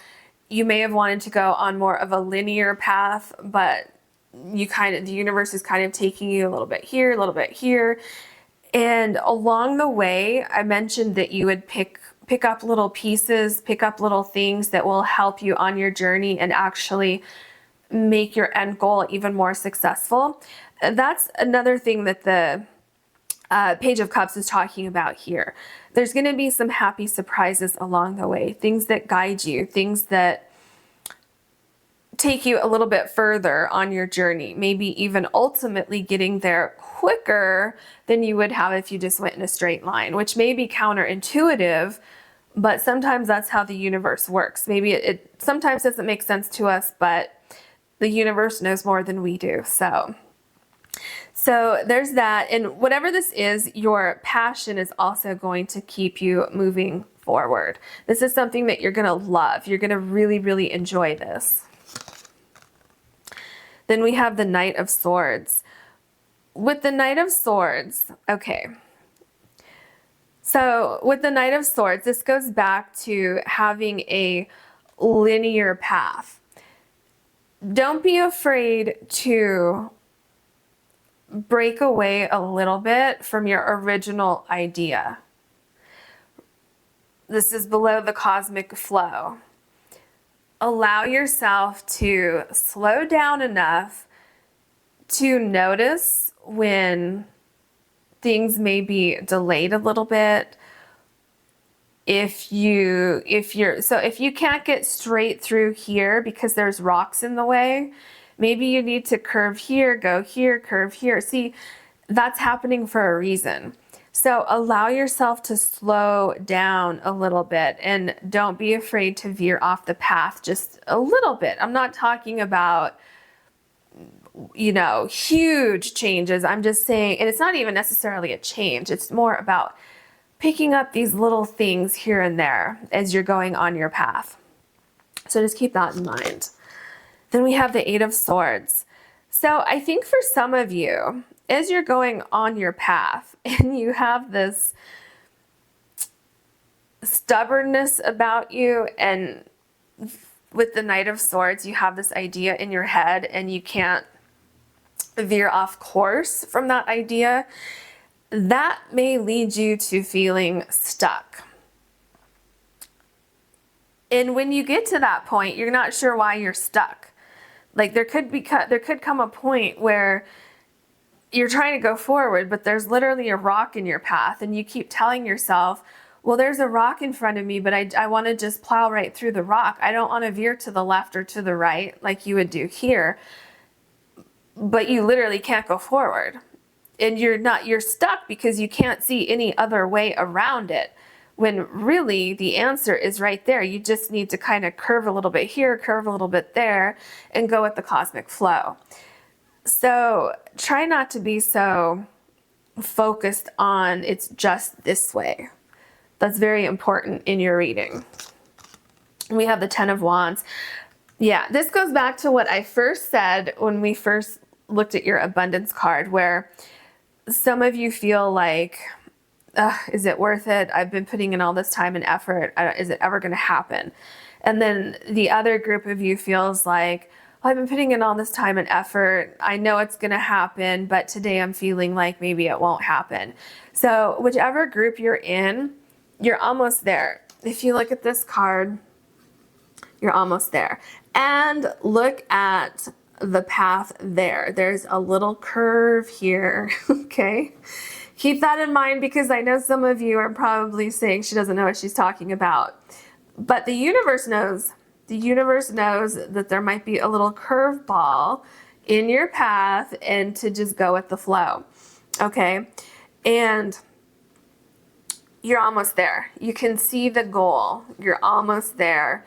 you may have wanted to go on more of a linear path, but the universe is kind of taking you a little bit here, a little bit here. And along the way, I mentioned that you would pick up little pieces, pick up little things that will help you on your journey and actually make your end goal even more successful. That's another thing that the Page of Cups is talking about here. There's going to be some happy surprises along the way, things that guide you, things that take you a little bit further on your journey, maybe even ultimately getting there quicker than you would have if you just went in a straight line, which may be counterintuitive, but sometimes that's how the universe works. Maybe it sometimes doesn't make sense to us, but the universe knows more than we do. So there's that. And whatever this is, your passion is also going to keep you moving forward. This is something that you're going to love. You're going to really, really enjoy this. Then we have the Knight of Swords. With the Knight of Swords, okay. So with the Knight of Swords, this goes back to having a linear path. Don't be afraid to break away a little bit from your original idea. This is below the cosmic flow. Allow yourself to slow down enough to notice when things may be delayed a little bit. If you can't get straight through here because there's rocks in the way, maybe you need to curve here, go here, curve here. See, that's happening for a reason. So allow yourself to slow down a little bit and don't be afraid to veer off the path just a little bit. I'm not talking about, huge changes. I'm just saying, and it's not even necessarily a change. It's more about picking up these little things here and there as you're going on your path. So just keep that in mind. Then we have the Eight of Swords. So I think for some of you, as you're going on your path and you have this stubbornness about you, and with the Knight of Swords, you have this idea in your head and you can't veer off course from that idea, that may lead you to feeling stuck. And when you get to that point, you're not sure why you're stuck. Like there could come a point where you're trying to go forward, but there's literally a rock in your path and you keep telling yourself, well, there's a rock in front of me, but I want to just plow right through the rock. I don't want to veer to the left or to the right like you would do here, but you literally can't go forward. And you're stuck because you can't see any other way around it, when really the answer is right there. You just need to kind of curve a little bit here, curve a little bit there, and go with the cosmic flow. So try not to be so focused on it's just this way. That's very important in your reading. We have the Ten of Wands. Yeah, this goes back to what I first said when we first looked at your abundance card, where some of you feel like, is it worth it? I've been putting in all this time and effort. Is it ever going to happen? And then the other group of you feels like, I've been putting in all this time and effort. I know it's going to happen, but today I'm feeling like maybe it won't happen. So whichever group you're in, you're almost there. If you look at this card, you're almost there. And look at the path there. There's a little curve here, okay? Keep that in mind, because I know some of you are probably saying she doesn't know what she's talking about. But the universe knows. The universe knows that there might be a little curveball in your path and to just go with the flow. Okay. And you're almost there. You can see the goal. You're almost there.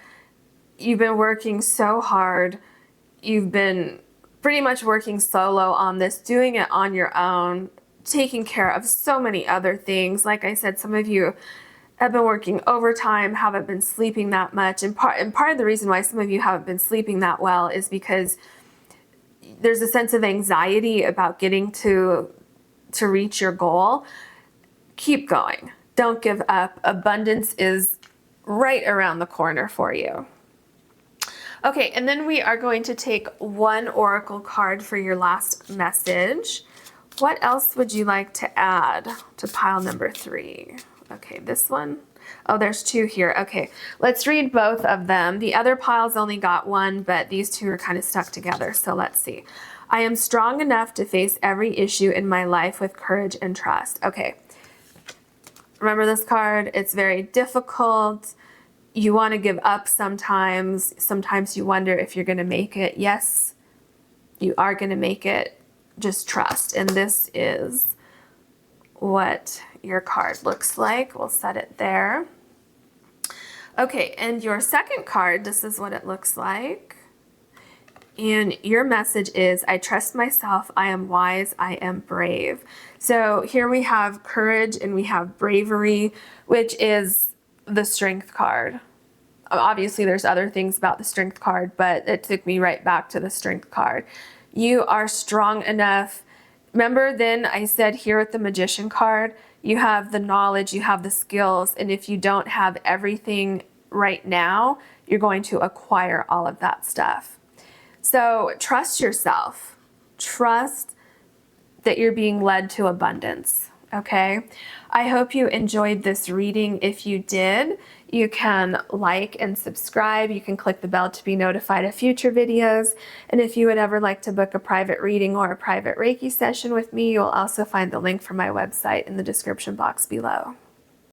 You've been working so hard. You've been pretty much working solo on this, doing it on your own, taking care of so many other things. Like I said, some of you have been working overtime, haven't been sleeping that much. And part of the reason why some of you haven't been sleeping that well is because there's a sense of anxiety about getting to reach your goal. Keep going. Don't give up. Abundance is right around the corner for you. Okay, and then we are going to take one oracle card for your last message. What else would you like to add to pile number 3? Okay, this one. Oh, there's 2 here. Okay, let's read both of them. The other piles only got 1, but these 2 are kind of stuck together. So let's see. I am strong enough to face every issue in my life with courage and trust. Okay, remember this card? It's very difficult. You want to give up sometimes. Sometimes you wonder if you're going to make it. Yes, you are going to make it. Just trust. And this is what your card looks like. We'll set it there. Okay, and your second card, this is what it looks like. And your message is, I trust myself, I am wise, I am brave. So here we have courage and we have bravery, which is the strength card. Obviously there's other things about the strength card, but it took me right back to the strength card. You are strong enough. Remember then I said here with the magician card, you have the knowledge, you have the skills, and if you don't have everything right now, you're going to acquire all of that stuff. So trust yourself. Trust that you're being led to abundance, okay? I hope you enjoyed this reading. If you did, you can like and subscribe. You can click the bell to be notified of future videos. And if you would ever like to book a private reading or a private Reiki session with me, you'll also find the link for my website in the description box below.